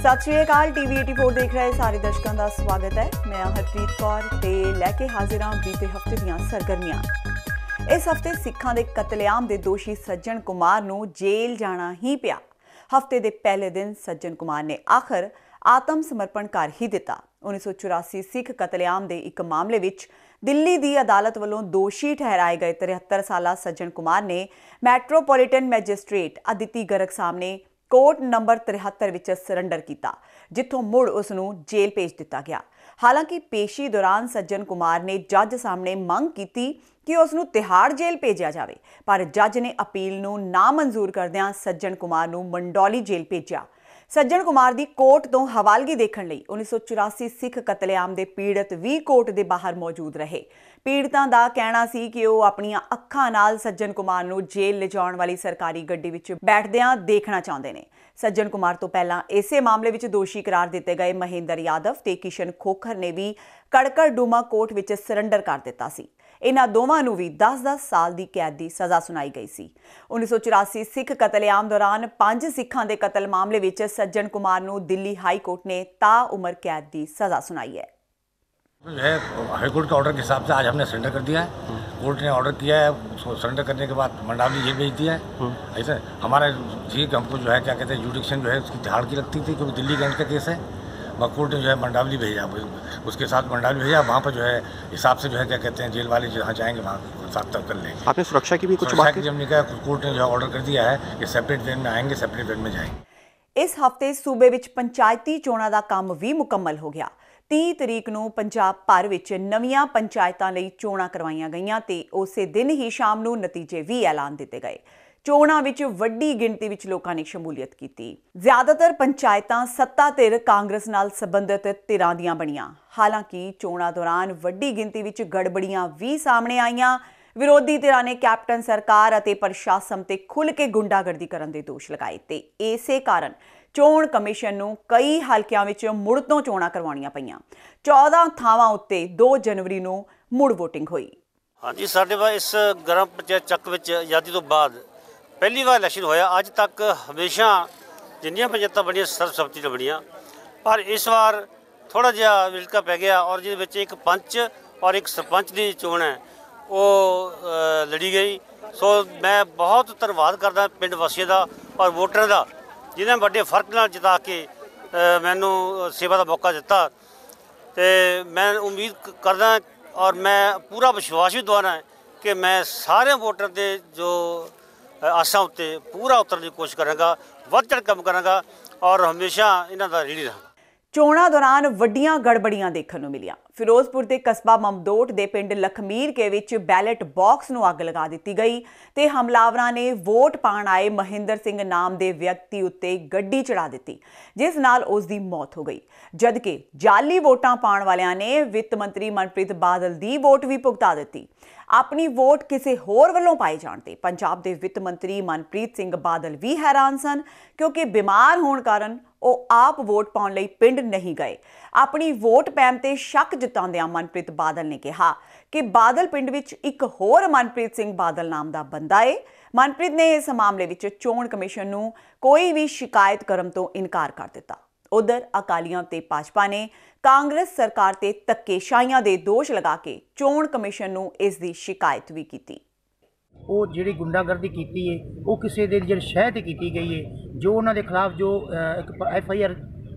सत श्री अकाल। टीवी 84 देख रहे सारे दर्शकों का स्वागत है। मैं हरप्रीत कौर ते लैके हाजिर हाँ बीते हफ्ते दीयां सरगर्मियां। इस हफ्ते सिखां दे कतलेआम दे दोषी सज्जन कुमार नूं जेल जाना ही पिया। हफ्ते दे पहले दिन सज्जन कुमार ने आखिर आत्म समर्पण कर ही दिता। 1984 सिख कतलेआम दे एक मामले विच दिल्ली दी अदालत वालों दोषी ठहराए गए 73 साला सज्जन कुमार ने मैट्रोपोलिटन मैजिस्ट्रेट अदिति गर्ग सामने कोर्ट नंबर 73 विच सरैंडर किया, जिथों मुड़ उसनूं जेल भेज दिता गया। हालांकि पेशी दौरान सज्जन कुमार ने जज सामने मंग की कि उसनूं तिहाड़ जेल भेजा जाए, पर जज ने अपील नूं ना मंजूर करदिआं सज्जन कुमार नूं मंडौली जेल भेजा। सज्जन कुमार दी कोर्ट तो हवालगी देखण लई 1984 सिख कतलेआम दे पीड़ित भी कोर्ट दे बाहर मौजूद रहे। पीड़ितां दा कहना सी कि वो अपनियां अखां नाल सज्जन कुमार नूं जेल लिजाउण वाली सरकारी गड्डी विच बैठदिआं देखना चाहुंदे ने। सज्जन कुमार तो पहलां इसे मामले विच दोषी करार दिते गए महेंद्र यादव ते किशन खोखर ने भी कड़कड़ डूमा कोर्ट विच सरैंडर कर दिता सी। इन्हां दोवां नूं भी 10-10 साल की कैद की सज़ा सुनाई गई सी। 1984 सिख कतलेआम दौरान 5 सिखां दे कतल मामले विच सज्जन कुमार नूं दिल्ली हाई कोर्ट ने ताउम्र कैद की सज़ा सुनाई है। हाईकोर्ट के ऑर्डर के हिसाब से आज हमने सरेंडर कर दिया है। कोर्ट ने ऑर्डर किया है, उसको सरेंडर करने के बाद मंडावी जेल भेज दिया है। ऐसे हमारा जी हमको जो है क्या कहते हैं जुडिक्शन जो है उसकी तिहाड़ की लगती थी, क्योंकि दिल्ली गैंग का केस है। कोर्ट ने जो है मंडावली भेजा, उसके साथ मंडावली भेजा। वहाँ पर जो है हिसाब से जो है क्या कहते हैं जेल वाले जहाँ जाएंगे वहाँ साफ तब कर लेंगे। आपने सुरक्षा की भी कुछ बात की? हमने कहा कोर्ट ने जो है ऑर्डर कर दिया है कि सेपरेट वेन में आएंगे, सेपरेट वेन में जाएंगे। इस हफ्ते सूबे विच पंचायती चोणां दा काम भी मुकम्मल हो गया। 30 तरीक नूं पंजाब भर विच नवीआं पंचायतां लई चोणां करवाईआं गईआं ते उसे दिन ही शाम नूं नतीजे भी ऐलान दिते गए। चोणां विच वड्डी गिणती विच लोकां ने शमूलियत कीती। ज़्यादातर पंचायतां सत्ता धिर कांग्रेस नाल संबंधित धिरां दीआं बणीआं। हालांकि चोणां दौरान वड्डी गिणती विच गड़बड़ियां भी सामने आईआं। विरोधी धिरां ने कैप्टन सरकार अते प्रशासन ते खुल के गुंडागर्दी करन दे दोष लगाए ते इसे कारण चोण कमीशन नूं कई हलकिआं विच मुड़ तों चोणां करवाउणीआं पईआं। 14 ਥਾਵਾਂ उत्ते 2 जनवरी नूं मुड़ वोटिंग होई। हाँ जी, साडे वा इस ग्राम पंचायत ਚੱਕ ਵਿੱਚ आज़ादी तो बाद पहली बार इलैक्शन होया। अज तक हमेशा जिन्नियां पंचायतां बणीਆਂ सर्वसम्मति ਨਾਲ बणੀਆਂ, पर इस बार थोड़ा जिहा विलका पै गया और जिहदे ਵਿੱਚ एक पंच और एक सरपंच की चोण है वो लड़ी गई। सो मैं बहुत धन्नवाद करदा पिंड वासियों का और वोटरां का, जिन्हें बड़े फर्क नाल जिता के मैनू सेवा का मौका दिता। तो मैं उम्मीद करदा और मैं पूरा विश्वास भी दवाना है कि मैं सारे वोटर के जो आसां उत्ते पूरा उतरने की कोशिश करांगा, वध चढ़ काम करांगा और हमेशा इन्हां दा रीढ़ी रहांगा। चोणां दौरान वड्डियां गड़बड़ियां देखण नूं मिलियां। फिरोजपुर के कस्बा ममदोट के पिंड लखमीर के विच बैलेट बॉक्स नूं अग लगा दी गई ते हमलावरां ने वोट पाण आए महेंद्र सिंह नाम के व्यक्ति उत्ते गड्डी चढ़ा दी, जिस नाल उसकी मौत हो गई। जदकि जाली वोटां पाण वालियां ने वित्त मंत्री मनप्रीत बादल की वोट भी भुगता दी। अपनी वोट किसी होर वल्लों पाए जाण ते पंजाब के वित्त मंत्री मनप्रीत सिंह बादल भी हैरान सन, क्योंकि बीमार होने कारण वो आप वोट पाउण लई पिंड नहीं गए। अपनी वोट पैण ते शक जताउंदिआं मनप्रीत बादल ने कहा कि बादल पिंड विच एक होर मनप्रीत सिंह बादल नाम का बंदा है। मनप्रीत ने इस मामले विच चोण कमीशन नूं कोई भी शिकायत करन तो इनकार कर दिता। उधर अकालियां ते भाजपा ने कांग्रेस सरकार ते धक्केशाहियां दे दोष लगा के चोण कमीशन नूं इस दी शिकायत भी की। वो जी गुंडागर्दी की है वो किसी के जो शह से की गई है, जो उन्होंने खिलाफ जो एक FIR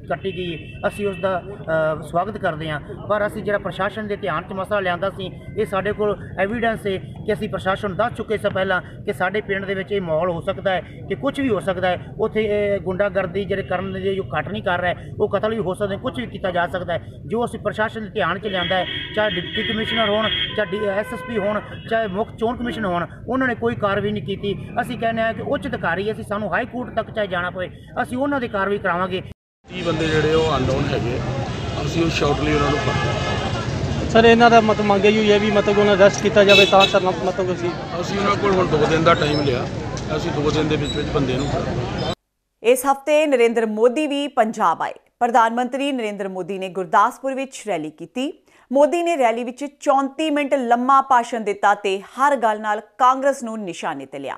कट्टी गई है, असी उसका स्वागत करते हैं। पर असी जो प्रशासन के ध्यान च मसला लिया सी, ये साढ़े को एविडेंस है कि असी प्रशासन दस चुके से पहला कि साढ़े पिंड दे विच ये माहौल हो सकता है कि कुछ भी हो सकता है। उत्थे गुंडागर्दी जो करने जो घट नहीं कर रहा है, वो कतल भी हो सकते हैं, कुछ भी किया जा सकता है। जो असी प्रशासन के ध्यान च लिया है, चाहे डिप्टी कमिश्नर हो, चाहे SSP हो, चाहे मुख्य चोण कमिशन हो, उन्होंने कोई कार्रवाई नहीं की। असी कहने हैं कि उच्च अधिकारी असी सानू हाई कोर्ट तक चाहे जाना पए, असी उन्होंने कार्रवाई करावांगे। 30 बंदे ਜਿਹੜੇ ਉਹ ਅਨਨੋਨ ਹੈਗੇ, ਅਸੀਂ ਉਹ ਸ਼ਾਰਟਲੀ ਉਹਨਾਂ ਨੂੰ ਫੜਾਂਗੇ। ਸਰ ਇਹਨਾਂ ਦਾ ਮਤਲਬ ਮੰਗੇ ਹੋਈ ਹੈ ਵੀ ਮਤਲਬ ਉਹਨਾਂ ਅਰੈਸਟ ਕੀਤਾ ਜਾਵੇ ਤਾਂ ਸਰ ਮਤਲਬ ਅਸੀਂ ਉਹਨਾਂ ਕੋਲ ਹੁਣ 2 ਦਿਨ ਦਾ ਟਾਈਮ ਲਿਆ, ਅਸੀਂ 2 ਦਿਨ ਦੇ ਵਿੱਚ ਬੰਦੇ ਨੂੰ ਫੜਾਂਗੇ। इस हफ्ते नरेंद्र मोदी भी पंजाब आए। प्रधानमंत्री नरेंद्र मोदी ने गुरदासपुर विच रैली की। मोदी ने रैली विच 34 मिनट लम्मा भाषण दिता ते हर गल नाल कांग्रेस नूं निशाने ते लिया।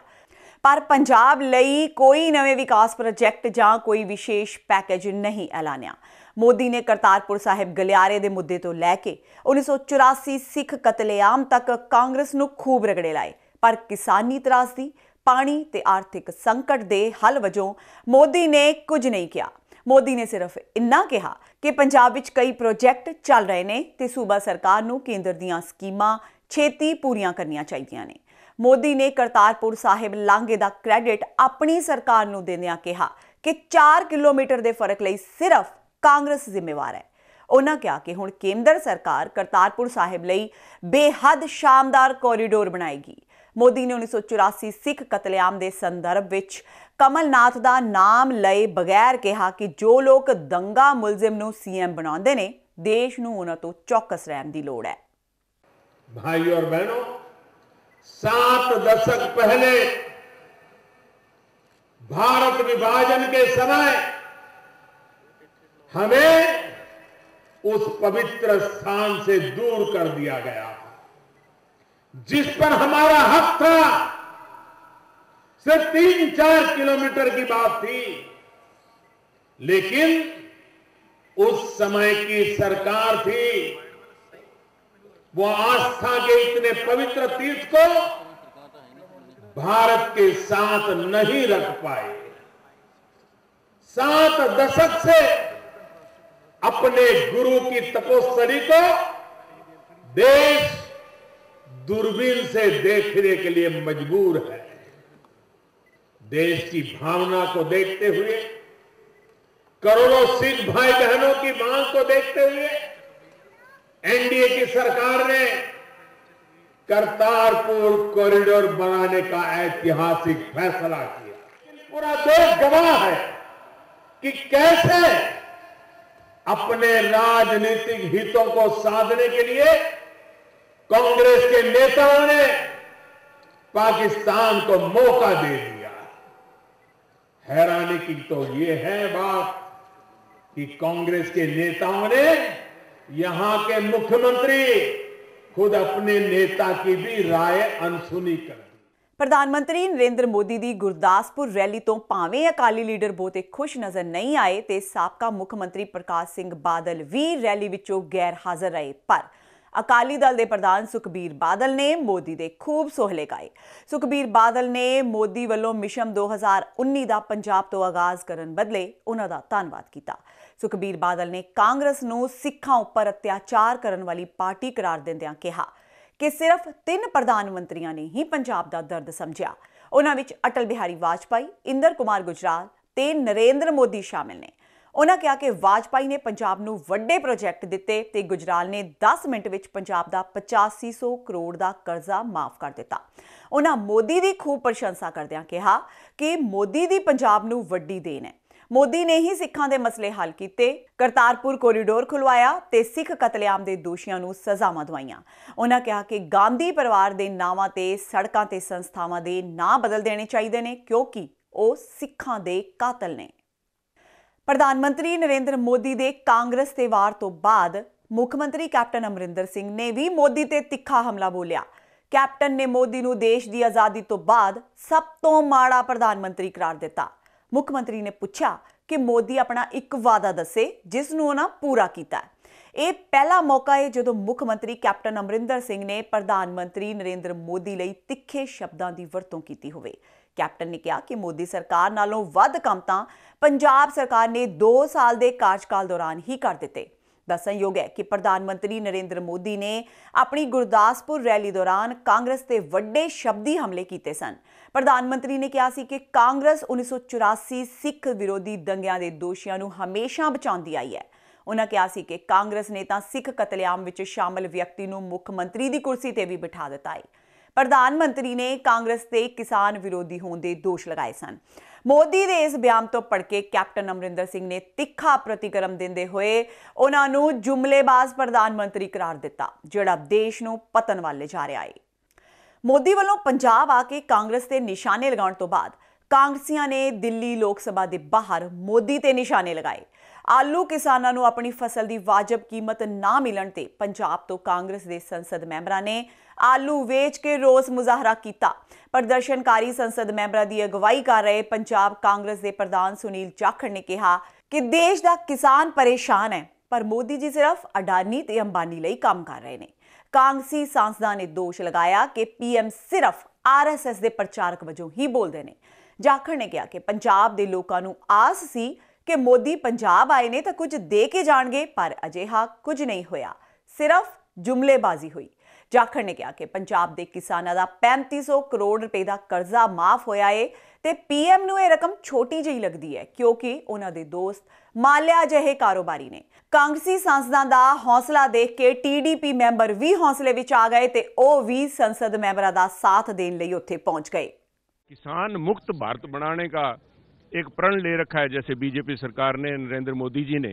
ਪਰ ਪੰਜਾਬ ਲਈ ਕੋਈ ਨਵੇਂ ਵਿਕਾਸ ਪ੍ਰੋਜੈਕਟ ਜਾਂ ਕੋਈ ਵਿਸ਼ੇਸ਼ ਪੈਕੇਜ ਨਹੀਂ ਐਲਾਨਿਆ। ਮੋਦੀ ਨੇ ਕਰਤਾਰਪੁਰ ਸਾਹਿਬ ਗਲਿਆਰੇ ਦੇ ਮੁੱਦੇ ਤੋਂ ਲੈ ਕੇ 1984 ਸਿੱਖ ਕਤਲੇਆਮ ਤੱਕ ਕਾਂਗਰਸ ਨੂੰ ਖੂਬ ਰਗੜੇ ਲਾਏ, ਪਰ ਕਿਸਾਨੀ ਤਰਾਸਦੀ, ਪਾਣੀ ਤੇ ਆਰਥਿਕ ਸੰਕਟ ਦੇ ਹੱਲ ਵਜੋਂ ਮੋਦੀ ਨੇ ਕੁਝ ਨਹੀਂ ਕਿਹਾ। ਮੋਦੀ ਨੇ ਸਿਰਫ ਇੰਨਾ ਕਿਹਾ ਕਿ ਪੰਜਾਬ ਵਿੱਚ ਕਈ ਪ੍ਰੋਜੈਕਟ ਚੱਲ ਰਹੇ ਨੇ ਤੇ ਸੂਬਾ ਸਰਕਾਰ ਨੂੰ ਕੇਂਦਰ ਦੀਆਂ ਸਕੀਮਾਂ ਛੇਤੀ ਪੂਰੀਆਂ ਕਰਨੀਆਂ ਚਾਹੀਦੀਆਂ ਨੇ। ਮੋਦੀ ਨੇ ਕਰਤਾਰਪੁਰ ਸਾਹਿਬ ਲਾਂਘੇ ਦਾ ਕ੍ਰੈਡਿਟ ਆਪਣੀ ਸਰਕਾਰ ਨੂੰ ਦਿੰਦਿਆਂ ਕਿਹਾ ਕਿ 4 ਕਿਲੋਮੀਟਰ ਦੇ ਫਰਕ ਲਈ ਸਿਰਫ ਕਾਂਗਰਸ ਜ਼ਿੰਮੇਵਾਰ ਹੈ। ਉਹਨਾਂ ਕਿਹਾ ਕਿ ਹੁਣ ਕੇਂਦਰ ਸਰਕਾਰ ਕਰਤਾਰਪੁਰ ਸਾਹਿਬ ਲਈ ਬੇਹੱਦ ਸ਼ਾਨਦਾਰ ਕੋਰੀਡੋਰ ਬਣਾਏਗੀ। ਮੋਦੀ ਨੇ 1984 ਸਿੱਖ ਕਤਲੇਆਮ ਦੇ ਸੰਦਰਭ ਵਿੱਚ ਕਮਲਨਾਥ ਦਾ ਨਾਮ ਲਏ ਬਗੈਰ ਕਿਹਾ ਕਿ ਜੋ ਲੋਕ ਦੰਗਾ ਮੁਲਜ਼ਮ ਨੂੰ ਸੀਐਮ ਬਣਾਉਂਦੇ ਨੇ, ਦੇਸ਼ ਨੂੰ ਉਹਨਾਂ ਤੋਂ ਚੌਕਸ ਰਹਿਣ ਦੀ ਲੋੜ ਹੈ। भाई और बहनों, 7 दशक पहले भारत विभाजन के समय हमें उस पवित्र स्थान से दूर कर दिया गया, जिस पर हमारा हक था। सिर्फ 3-4 किलोमीटर की बात थी, लेकिन उस समय की सरकार थी, वो आस्था के इतने पवित्र तीर्थ को भारत के साथ नहीं रख पाए। 7 दशक से अपने गुरु की तपोस्थली को देश दूरबीन से देखने के लिए मजबूर है। देश की भावना को देखते हुए, करोड़ों सिख भाई बहनों की मांग को देखते हुए एनडीए की सरकार ने करतारपुर कॉरिडोर बनाने का ऐतिहासिक फैसला किया। पूरा देश गवाह है कि कैसे अपने राजनीतिक हितों को साधने के लिए कांग्रेस के नेताओं ने पाकिस्तान को मौका दे दिया। हैरानी की तो ये है बात कि कांग्रेस के नेताओं ने यहां के मुख्यमंत्री खुद अपने नेता की भी राय अनसुनी कर दी। ਪ੍ਰਧਾਨਮੰਤਰੀ ਨਰਿੰਦਰ ਮੋਦੀ ਦੀ ਗੁਰਦਾਸਪੁਰ ਰੈਲੀ ਤੋਂ ਭਾਵੇਂ ਅਕਾਲੀ ਲੀਡਰ ਬਹੁਤੇ ਖੁਸ਼ ਨਜ਼ਰ ਨਹੀਂ ਆਏ ਤੇ ਸਾਬਕਾ ਮੁੱਖ ਮੰਤਰੀ ਪ੍ਰਕਾਸ਼ ਸਿੰਘ ਬਾਦਲ ਵੀ ਰੈਲੀ ਵਿੱਚੋਂ ਗੈਰ ਹਾਜ਼ਰ ਰਹੇ, ਪਰ ਅਕਾਲੀ ਦਲ ਦੇ ਪ੍ਰਧਾਨ ਸੁਖਬੀਰ ਬਾਦਲ ਨੇ ਮੋਦੀ ਦੇ ਖੂਬ ਸੋਹਲੇ ਗਾਏ। ਸੁਖਬੀਰ ਬਾਦਲ ਨੇ ਮੋਦੀ ਵੱਲੋਂ ਮਿਸ਼ਨ 2019 ਦਾ ਪੰਜਾਬ ਤੋਂ ਆਗਾਜ਼ ਕਰਨ ਬਦਲੇ ਉਹਨਾਂ ਦਾ ਧੰਨਵਾਦ ਕੀਤਾ। ਸੁਖਬੀਰ ਬਾਦਲ ਨੇ ਕਾਂਗਰਸ ਨੂੰ ਸਿੱਖਾਂ ਉੱਪਰ ਅਤਿਆਚਾਰ ਕਰਨ ਵਾਲੀ ਪਾਰਟੀ ਕਰਾਰ ਦਿੰਦਿਆਂ ਕਿਹਾ ਕਿ ਸਿਰਫ 3 ਪ੍ਰਧਾਨ ਮੰਤਰੀਆਂ ਨੇ ਹੀ ਪੰਜਾਬ ਦਾ ਦਰਦ ਸਮਝਿਆ। ਉਹਨਾਂ ਵਿੱਚ ਅਟਲ ਬਿਹਾਰੀ ਵਾਜਪਾਈ, ਇੰਦਰ ਕੁਮਾਰ ਗੁਜਰਾਲ ਤੇ ਨਰਿੰਦਰ ਮੋਦੀ ਸ਼ਾਮਿਲ ਨੇ। ਉਹਨਾਂ ਕਿਹਾ ਕਿ ਵਾਜਪਾਈ ਨੇ ਪੰਜਾਬ ਨੂੰ ਵੱਡੇ ਪ੍ਰੋਜੈਕਟ ਦਿੱਤੇ ਤੇ ਗੁਜਰਾਲ ਨੇ 10 ਮਿੰਟ ਵਿੱਚ ਪੰਜਾਬ ਦਾ 8500 ਕਰੋੜ ਦਾ ਕਰਜ਼ਾ ਮਾਫ ਕਰ ਦਿੱਤਾ। ਉਹਨਾਂ ਮੋਦੀ ਦੀ ਖੂਬ ਪ੍ਰਸ਼ੰਸਾ ਕਰਦਿਆਂ ਕਿਹਾ ਕਿ ਮੋਦੀ ਦੀ ਪੰਜਾਬ ਨੂੰ ਵੱਡੀ ਦੇਣ ਹੈ। ਮੋਦੀ ਨੇ ਹੀ ਸਿੱਖਾਂ ਦੇ ਮਸਲੇ ਹੱਲ ਕੀਤੇ, ਕਰਤਾਰਪੁਰ ਕੋਰੀਡੋਰ ਖੁਲਵਾਇਆ ਤੇ ਸਿੱਖ ਕਤਲੇਆਮ ਦੇ ਦੋਸ਼ੀਆਂ ਨੂੰ ਸਜ਼ਾਵਾਂ ਦਵਾਈਆਂ। ਉਹਨਾਂ ਕਿਹਾ ਕਿ ਗਾਂਧੀ ਪਰਿਵਾਰ ਦੇ ਨਾਵਾਂ ਤੇ ਸੜਕਾਂ ਤੇ ਸੰਸਥਾਵਾਂ ਦੇ ਨਾਂ ਬਦਲ ਦੇਣੇ ਚਾਹੀਦੇ ਨੇ ਕਿਉਂਕਿ ਉਹ ਸਿੱਖਾਂ ਦੇ ਕਾਤਲ ਨੇ। ਪ੍ਰਧਾਨ ਮੰਤਰੀ ਨਰਿੰਦਰ ਮੋਦੀ ਦੇ ਕਾਂਗਰਸ ਤੇ ਵਾਰ ਤੋਂ ਬਾਅਦ ਮੁੱਖ ਮੰਤਰੀ ਕੈਪਟਨ ਅਮਰਿੰਦਰ ਸਿੰਘ ਨੇ ਵੀ ਮੋਦੀ ਤੇ ਤਿੱਖਾ ਹਮਲਾ ਬੋਲਿਆ। ਕੈਪਟਨ ਨੇ ਮੋਦੀ ਨੂੰ ਦੇਸ਼ ਦੀ ਆਜ਼ਾਦੀ ਤੋਂ ਬਾਅਦ ਸਭ ਤੋਂ ਮਾੜਾ ਪ੍ਰਧਾਨ ਮੰਤਰੀ ਕਰਾਰ ਦਿੱਤਾ। ਮੁੱਖ ਮੰਤਰੀ ਨੇ ਪੁੱਛਿਆ ਕਿ ਮੋਦੀ ਆਪਣਾ ਇੱਕ ਵਾਅਦਾ ਦੱਸੇ ਜਿਸ ਨੂੰ ਉਹਨਾਂ ਪੂਰਾ ਕੀਤਾ। ਇਹ ਪਹਿਲਾ ਮੌਕਾ ਹੈ ਜਦੋਂ ਮੁੱਖ ਮੰਤਰੀ ਕੈਪਟਨ ਅਮਰਿੰਦਰ ਸਿੰਘ ਨੇ ਪ੍ਰਧਾਨ ਮੰਤਰੀ ਨਰਿੰਦਰ ਮੋਦੀ ਲਈ ਤਿੱਖੇ ਸ਼ਬਦਾਂ ਦੀ ਵਰਤੋਂ ਕੀਤੀ ਹੋਵੇ। ਕੈਪਟਨ ਨੇ ਕਿਹਾ ਕਿ ਮੋਦੀ ਸਰਕਾਰ ਨਾਲੋਂ ਵੱਧ ਕੰਮ ਤਾਂ ਪੰਜਾਬ ਸਰਕਾਰ ਨੇ 2 ਸਾਲ ਦੇ ਕਾਰਜਕਾਲ ਦੌਰਾਨ ਹੀ ਕਰ ਦਿੱਤੇ। ਦੱਸਣਯੋਗ ਹੈ ਕਿ ਪ੍ਰਧਾਨ ਮੰਤਰੀ ਨਰਿੰਦਰ ਮੋਦੀ ਨੇ ਆਪਣੀ ਗੁਰਦਾਸਪੁਰ ਰੈਲੀ ਦੌਰਾਨ ਕਾਂਗਰਸ ਤੇ ਵੱਡੇ ਸ਼ਬਦੀ ਹਮਲੇ ਕੀਤੇ ਸਨ। ਪ੍ਰਧਾਨ ਮੰਤਰੀ ਨੇ ਕਿਹਾ ਸੀ ਕਿ ਕਾਂਗਰਸ 1984 ਸਿੱਖ ਵਿਰੋਧੀ ਦੰਗਿਆਂ ਦੇ ਦੋਸ਼ੀਆਂ ਨੂੰ ਹਮੇਸ਼ਾ ਬਚਾਉਂਦੀ ਆਈ ਹੈ। ਉਹਨਾਂ ਕਿਹਾ ਸੀ ਕਿ ਕਾਂਗਰਸ ਨੇ ਤਾਂ ਸਿੱਖ ਕਤਲੇਆਮ ਵਿੱਚ ਸ਼ਾਮਲ ਵਿਅਕਤੀ ਨੂੰ ਮੁੱਖ ਮੰਤਰੀ ਦੀ ਕੁਰਸੀ ਤੇ ਵੀ ਬਿਠਾ ਦਿੱਤਾ ਹੈ। ਪ੍ਰਧਾਨ ਮੰਤਰੀ ਨੇ ਕਾਂਗਰਸ ਤੇ ਕਿਸਾਨ ਵਿਰੋਧੀ ਹੋਣ ਦੇ ਦੋਸ਼ ਲਗਾਏ ਸਨ। ਮੋਦੀ ਦੇ ਇਸ ਬਿਆਨ ਤੋਂ ਭੜਕੇ ਕੈਪਟਨ ਅਮਰਿੰਦਰ ਸਿੰਘ ਨੇ ਤਿੱਖਾ ਪ੍ਰਤੀਕਰਮ ਦਿੰਦੇ ਹੋਏ ਉਹਨਾਂ ਨੂੰ ਜੁਮਲੇਬਾਜ਼ ਪ੍ਰਧਾਨ ਮੰਤਰੀ ਕਰਾਰ ਦਿੱਤਾ, ਜਿਹੜਾ ਦੇਸ਼ ਨੂੰ ਪਤਨ ਵੱਲ ਜਾ ਰਿਹਾ ਹੈ। ਮੋਦੀ ਵੱਲੋਂ ਪੰਜਾਬ ਆ ਕੇ ਕਾਂਗਰਸ ਤੇ ਨਿਸ਼ਾਨੇ ਲਗਾਉਣ ਤੋਂ ਬਾਅਦ ਕਾਂਗਰਸੀਆਂ ਨੇ ਦਿੱਲੀ ਲੋਕ ਸਭਾ ਦੇ ਬਾਹਰ ਮੋਦੀ ਤੇ ਨਿਸ਼ਾਨੇ ਲਗਾਏ। ਆਲੂ ਕਿਸਾਨਾਂ ਨੂੰ ਆਪਣੀ ਫਸਲ ਦੀ ਵਾਜਬ ਕੀਮਤ ਨਾ ਮਿਲਣ ਤੇ ਪੰਜਾਬ ਤੋਂ ਕਾਂਗਰਸ ਦੇ ਸੰਸਦ ਮੈਂਬਰਾਂ ਨੇ ਆਲੂ ਵੇਚ ਕੇ ਰੋਸ ਮੁਜ਼ਾਹਰਾ ਕੀਤਾ। ਪ੍ਰਦਰਸ਼ਨਕਾਰੀ ਸੰਸਦ ਮੈਂਬਰਾਂ ਦੀ ਅਗਵਾਈ ਕਰ ਰਹੇ ਪੰਜਾਬ ਕਾਂਗਰਸ ਦੇ ਪ੍ਰਧਾਨ ਸੁਨੀਲ ਜਾਖੜ ਨੇ ਕਿਹਾ ਕਿ ਦੇਸ਼ ਦਾ ਕਿਸਾਨ ਪਰੇਸ਼ਾਨ ਹੈ, ਪਰ ਮੋਦੀ ਜੀ ਸਿਰਫ ਅਡਾਨੀ ਤੇ ਅੰਬਾਨੀ ਲਈ ਕੰਮ ਕਰ ਰਹੇ ਨੇ। ਕਾਂਗਰਸੀ ਸਾਂਸਦਾਂ ਨੇ ਦੋਸ਼ ਲਗਾਇਆ ਕਿ ਪੀਐਮ ਸਿਰਫ ਆਰਐਸਐਸ ਦੇ ਪ੍ਰਚਾਰਕ ਵਜੋਂ ਹੀ ਬੋਲਦੇ ਨੇ। ਜਾਖੜ ਨੇ ਕਿਹਾ ਕਿ ਪੰਜਾਬ ਦੇ ਲੋਕਾਂ ਨੂੰ ਆਸ ਸੀ ਕਿ ਮੋਦੀ ਪੰਜਾਬ ਆਏ ਨੇ ਤਾਂ ਕੁਝ ਦੇ ਕੇ ਜਾਣਗੇ, ਪਰ ਅਜਿਹਾ ਕੁਝ ਨਹੀਂ ਹੋਇਆ, ਸਿਰਫ ਜੁਮਲੇਬਾਜ਼ੀ ਹੋਈ। ਜਾਖੜ ਨੇ ਕਿਹਾ ਕਿ ਪੰਜਾਬ ਦੇ ਕਿਸਾਨਾਂ ਦਾ 3500 ਕਰੋੜ ਰੁਪਏ ਦਾ ਕਰਜ਼ਾ ਮਾਫ ਹੋਇਆ ਏ ਤੇ ਪੀਐਮ ਨੂੰ ਇਹ ਰਕਮ ਛੋਟੀ ਜਿਹੀ ਲੱਗਦੀ ਹੈ ਕਿਉਂਕਿ ਉਹਨਾਂ ਦੇ ਦੋਸਤ ਮਾਲਿਆ ਜਿਹੇ ਕਾਰੋਬਾਰੀ ਨੇ। ਕਾਂਗਰਸੀ ਸਾਂਸਦਾਂ ਦਾ ਹੌਸਲਾ ਦੇਖ ਕੇ ਟੀਡੀਪੀ ਮੈਂਬਰ ਵੀ ਹੌਸਲੇ ਵਿੱਚ ਆ ਗਏ ਤੇ ਉਹ ਵੀ ਸੰਸਦ ਮੈਂਬਰਾਂ ਦਾ साथ देने लिए उत्थे पहुंच गए। किसान मुक्त भारत बनाने का एक प्रण ले रखा है, जैसे बीजेपी सरकार ने, नरेंद्र मोदी जी ने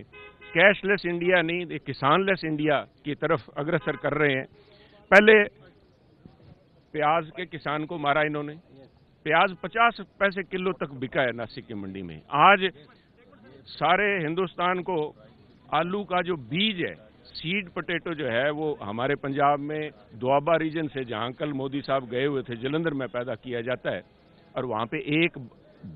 कैशलेस इंडिया नहीं, किसानलेस इंडिया की तरफ अग्रसर कर रहे हैं। पहले प्याज के किसान को मारा इन्होंने, प्याज 50 पैसे किलो तक बिका है नासिक की मंडी में। आज सारे हिंदुस्तान को आलू का जो बीज है, सीड पोटैटो जो है, वो हमारे पंजाब में दोआबा रीजन से, जहाँ कल मोदी साहब गए हुए थे, जलंधर में पैदा किया जाता है और वहाँ पे एक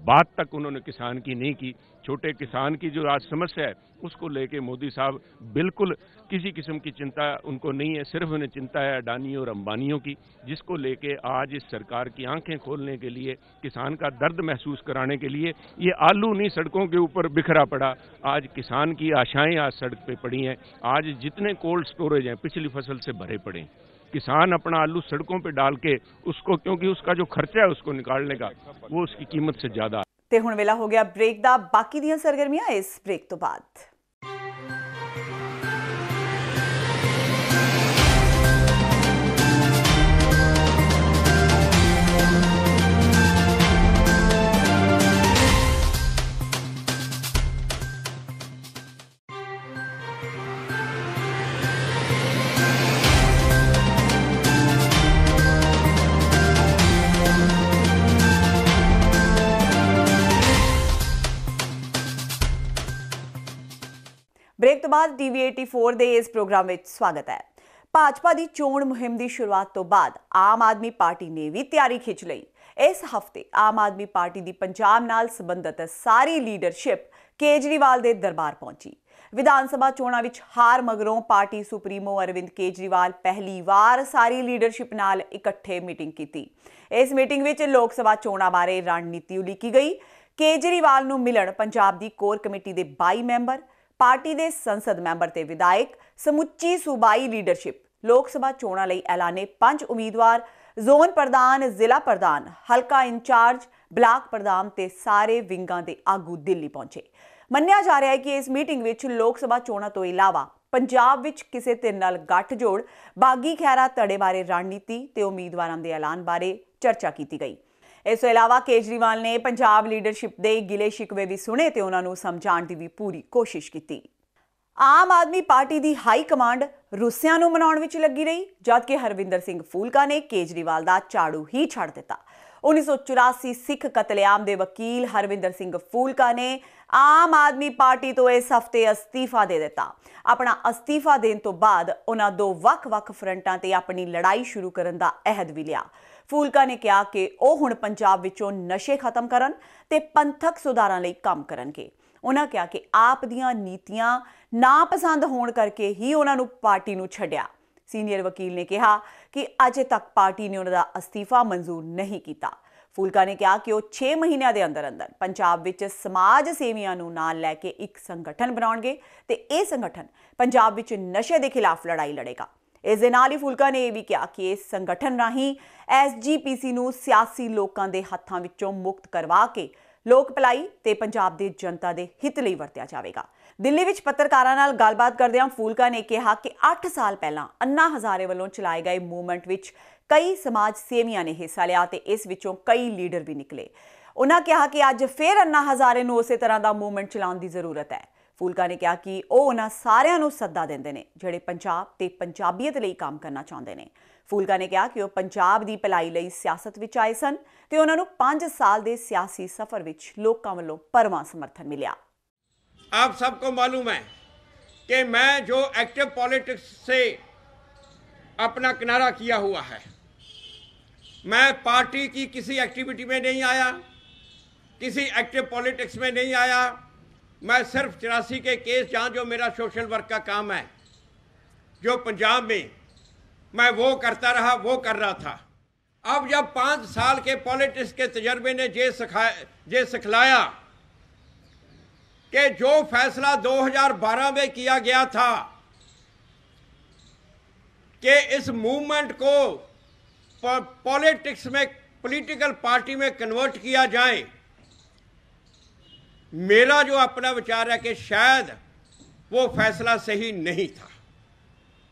बात तक उन्होंने किसान की नहीं की। छोटे किसान की जो आज समस्या है उसको लेके मोदी साहब बिल्कुल किसी किस्म की चिंता उनको नहीं है, सिर्फ उन्हें चिंता है अडानियों और अंबानियों की, जिसको लेके आज इस सरकार की आंखें खोलने के लिए, किसान का दर्द महसूस कराने के लिए ये आलू नहीं सड़कों के ऊपर बिखरा पड़ा। आज किसान की आशाएं आज सड़क पे पड़ी हैं। आज जितने कोल्ड स्टोरेज हैं पिछली फसल से भरे पड़े हैं। किसान अपना आलू सड़कों पे डाल के उसको, क्योंकि उसका जो खर्चा है उसको निकालने का, वो उसकी कीमत से ज्यादा। ਤੇ ਹੁਣ ਵੇਲਾ ਹੋ ਗਿਆ ਬ੍ਰੇਕ ਦਾ। ਬਾਕੀ ਦੀਆਂ ਸਰਗਰਮੀਆਂ ਇਸ ਬ੍ਰੇਕ ਤੋਂ ਬਾਅਦ। ब्रेक तो बाद टीवी 84 ਦੇ ਇਸ ਪ੍ਰੋਗਰਾਮ ਵਿੱਚ ਸਵਾਗਤ ਹੈ। ਭਾਜਪਾ ਦੀ ਚੋਣ ਮੁਹਿੰਮ ਦੀ ਸ਼ੁਰੂਆਤ ਤੋਂ ਬਾਅਦ ਆਮ ਆਦਮੀ ਪਾਰਟੀ ਨੇ ਵੀ ਤਿਆਰੀ ਖਿੱਚ ਲਈ। ਇਸ ਹਫਤੇ ਆਮ ਆਦਮੀ ਪਾਰਟੀ ਦੀ ਪੰਜਾਬ ਨਾਲ ਸੰਬੰਧਿਤ ਸਾਰੀ ਲੀਡਰਸ਼ਿਪ ਕੇਜਰੀਵਾਲ ਦੇ ਦਰਬਾਰ ਪਹੁੰਚੀ। ਵਿਧਾਨ ਸਭਾ ਚੋਣਾਂ ਵਿੱਚ ਹਾਰ ਮਗਰੋਂ ਪਾਰਟੀ ਸੁਪਰੀਮੋ ਅਰਵਿੰਦ ਕੇਜਰੀਵਾਲ ਪਹਿਲੀ ਵਾਰ ਸਾਰੀ ਲੀਡਰਸ਼ਿਪ ਨਾਲ ਇਕੱਠੇ ਮੀਟਿੰਗ ਕੀਤੀ। ਇਸ ਮੀਟਿੰਗ ਵਿੱਚ ਲੋਕ ਸਭਾ ਚੋਣਾਂ ਬਾਰੇ ਰਣਨੀਤੀ ਉਲੀਕੀ ਗਈ। ਕੇਜਰੀਵਾਲ ਨੂੰ ਮਿਲਣ ਪੰਜਾਬ ਦੀ ਕੋਰ ਕਮੇਟੀ ਦੇ 22 ਮੈਂਬਰ, ਪਾਰਟੀ ਦੇ ਸੰਸਦ ਮੈਂਬਰ ਤੇ ਵਿਧਾਇਕ, ਸਮੁੱਚੀ ਸੂਬਾਈ ਲੀਡਰਸ਼ਿਪ, ਲੋਕ ਸਭਾ ਚੋਣਾਂ ਲਈ ਐਲਾਨੇ 5 ਉਮੀਦਵਾਰ, ਜ਼ੋਨ ਪ੍ਰਧਾਨ, ਜ਼ਿਲ੍ਹਾ ਪ੍ਰਧਾਨ, ਹਲਕਾ ਇੰਚਾਰਜ, ਬਲਾਕ ਪ੍ਰਧਾਨ ਤੇ ਸਾਰੇ ਵਿੰਗਾਂ ਦੇ ਆਗੂ ਦਿੱਲੀ ਪਹੁੰਚੇ। ਮੰਨਿਆ ਜਾ ਰਿਹਾ ਹੈ ਕਿ ਇਸ ਮੀਟਿੰਗ ਵਿੱਚ ਲੋਕ ਸਭਾ ਚੋਣਾਂ ਤੋਂ ਇਲਾਵਾ ਪੰਜਾਬ ਵਿੱਚ ਕਿਸੇ ਧਿਰ ਨਾਲ ਗੱਠਜੋੜ, ਬਾਗੀ ਖਹਿਰਾ ਧੜੇ ਬਾਰੇ ਰਣਨੀਤੀ ਤੇ ਉਮੀਦਵਾਰਾਂ ਦੇ ਐਲਾਨ ਬਾਰੇ ਚਰਚਾ ਕੀਤੀ ਗਈ। ਇਸ ਤੋਂ ਇਲਾਵਾ ਕੇਜਰੀਵਾਲ ਨੇ ਪੰਜਾਬ ਲੀਡਰਸ਼ਿਪ ਦੇ ਗਿਲੇ ਸ਼ਿਕਵੇ ਵੀ ਸੁਣੇ ਤੇ ਉਹਨਾਂ ਨੂੰ ਸਮਝਾਉਣ ਦੀ ਵੀ ਪੂਰੀ ਕੋਸ਼ਿਸ਼ ਕੀਤੀ। ਆਮ ਆਦਮੀ ਪਾਰਟੀ ਦੀ ਹਾਈ ਕਮਾਂਡ ਰੂਸਿਆਂ ਨੂੰ ਮਨਾਉਣ ਵਿੱਚ ਲੱਗੀ ਰਹੀ, ਜਦਕਿ ਹਰਵਿੰਦਰ ਸਿੰਘ ਫੂਲਕਾ ਨੇ ਕੇਜਰੀਵਾਲ ਦਾ ਝਾੜੂ ਹੀ ਛੱਡ ਦਿੱਤਾ। 1984 ਸਿੱਖ ਕਤਲੇਆਮ ਦੇ ਵਕੀਲ ਹਰਵਿੰਦਰ ਸਿੰਘ ਫੂਲਕਾ ਨੇ ਆਮ ਆਦਮੀ ਪਾਰਟੀ ਤੋਂ ਇਸ ਹਫਤੇ ਅਸਤੀਫਾ ਦੇ ਦਿੱਤਾ। ਆਪਣਾ ਅਸਤੀਫਾ ਦੇਣ ਤੋਂ ਬਾਅਦ ਉਹਨਾਂ ਦੋ ਵੱਖ-ਵੱਖ ਫਰੰਟਾਂ ਤੇ ਆਪਣੀ ਲੜਾਈ ਸ਼ੁਰੂ ਕਰਨ ਦਾ ਅਹਿਦ ਵੀ ਲਿਆ। ਫੂਲਕਾ ਨੇ ਕਿਹਾ ਕਿ ਉਹ ਹੁਣ ਪੰਜਾਬ ਵਿੱਚੋਂ ਨਸ਼ੇ ਖਤਮ ਕਰਨ ਤੇ ਪੰਥਕ ਸੁਧਾਰਾਂ ਲਈ ਕੰਮ ਕਰਨਗੇ। ਉਹਨਾਂ ਕਿਹਾ ਕਿ ਆਪ ਦੀਆਂ ਨੀਤੀਆਂ ਨਾ ਪਸੰਦ ਹੋਣ ਕਰਕੇ ਹੀ ਉਹਨਾਂ ਨੂੰ ਪਾਰਟੀ ਨੂੰ ਛੱਡਿਆ। ਸੀਨੀਅਰ ਵਕੀਲ ਨੇ ਕਿਹਾ ਕਿ ਅਜੇ ਤੱਕ ਪਾਰਟੀ ਨੇ ਉਹਨਾਂ ਦਾ ਅਸਤੀਫਾ ਮਨਜ਼ੂਰ ਨਹੀਂ ਕੀਤਾ। ਫੂਲਕਾ ਨੇ ਕਿਹਾ ਕਿ ਉਹ 6 ਮਹੀਨਿਆਂ ਦੇ ਅੰਦਰ ਪੰਜਾਬ ਵਿੱਚ ਸਮਾਜ ਸੇਵੀਆਂ ਨੂੰ ਨਾਲ ਲੈ ਕੇ ਇੱਕ ਸੰਗਠਨ ਬਣਾਉਣਗੇ ਤੇ ਇਹ ਸੰਗਠਨ ਪੰਜਾਬ ਵਿੱਚ ਨਸ਼ੇ ਦੇ ਖਿਲਾਫ ਲੜਾਈ ਲੜੇਗਾ। ਇਸ ਦੇ ਨਾਲ ਹੀ ਫੂਲਕਾ ਨੇ ਇਹ ਵੀ ਕਿਹਾ ਕਿ ਇਸ ਸੰਗਠਨ ਰਾਹੀਂ SGPC ਨੂੰ ਸਿਆਸੀ ਲੋਕਾਂ ਦੇ ਹੱਥਾਂ ਵਿੱਚੋਂ ਮੁਕਤ ਕਰਵਾ ਕੇ ਲੋਕ ਭਲਾਈ ਤੇ ਪੰਜਾਬ ਦੇ ਜਨਤਾ ਦੇ ਹਿੱਤ ਲਈ ਵਰਤਿਆ ਜਾਵੇਗਾ। ਦਿੱਲੀ ਵਿੱਚ ਪੱਤਰਕਾਰਾਂ ਨਾਲ ਗੱਲਬਾਤ ਕਰਦਿਆਂ ਫੂਲਕਾ ਨੇ ਕਿਹਾ ਕਿ 8 ਸਾਲ ਪਹਿਲਾਂ ਅੰਨਾ ਹਜ਼ਾਰੇ ਵੱਲੋਂ ਚਲਾਏ ਗਏ ਮੂਵਮੈਂਟ ਵਿੱਚ ਕਈ ਸਮਾਜ ਸੇਵੀਆਂ ਨੇ ਹਿੱਸਾ ਲਿਆ ਤੇ ਇਸ ਵਿੱਚੋਂ ਕਈ ਲੀਡਰ ਵੀ ਨਿਕਲੇ। ਉਹਨਾਂ ਕਿਹਾ ਕਿ ਅੱਜ ਫਿਰ ਅੰਨਾ ਹਜ਼ਾਰੇ ਨੂੰ ਉਸੇ ਤਰ੍ਹਾਂ ਦਾ ਮੂਵਮੈਂਟ ਚਲਾਉਣ ਦੀ ਜ਼ਰੂਰਤ ਹੈ। ਫੂਲਕਾ ਨੇ ਕਿਹਾ ਕਿ ਉਹ ਉਹਨਾਂ ਸਾਰਿਆਂ ਨੂੰ ਸੱਦਾ ਦਿੰਦੇ ਨੇ ਜਿਹੜੇ ਪੰਜਾਬ ਤੇ ਪੰਜਾਬੀਅਤ ਲਈ ਕੰਮ ਕਰਨਾ ਚਾਹੁੰਦੇ ਨੇ। ਫੂਲਕਾ ਨੇ ਕਿਹਾ ਕਿ ਉਹ ਪੰਜਾਬ ਦੀ ਭਲਾਈ ਲਈ ਸਿਆਸਤ ਵਿੱਚ ਆਏ ਸਨ ਤੇ ਉਹਨਾਂ ਨੂੰ 5 ਸਾਲ ਦੇ ਸਿਆਸੀ ਸਫ਼ਰ ਵਿੱਚ ਲੋਕਾਂ ਵੱਲੋਂ ਭਰਵਾਂ ਸਮਰਥਨ ਮਿਲਿਆ। आप सबको मालूम है कि मैं जो एक्टिव पॉलिटिक्स से अपना किनारा किया हुआ है, मैं पार्टी की किसी एक्टिविटी में नहीं आया, किसी एक्टिव पॉलिटिक्स में नहीं आया। मैं सिर्फ 84 के केस, जहाँ जो मेरा सोशल वर्क का काम है, जो पंजाब में मैं वो करता रहा, वो कर रहा था। अब जब 5 साल के पॉलिटिक्स के तजर्बे ने ये सिखलाया कि जो फैसला 2012 में किया गया था कि इस मूवमेंट को पॉलिटिक्स में, पॉलिटिकल पार्टी में कन्वर्ट किया जाए, मेरा जो अपना विचार है कि शायद वो फैसला सही नहीं था।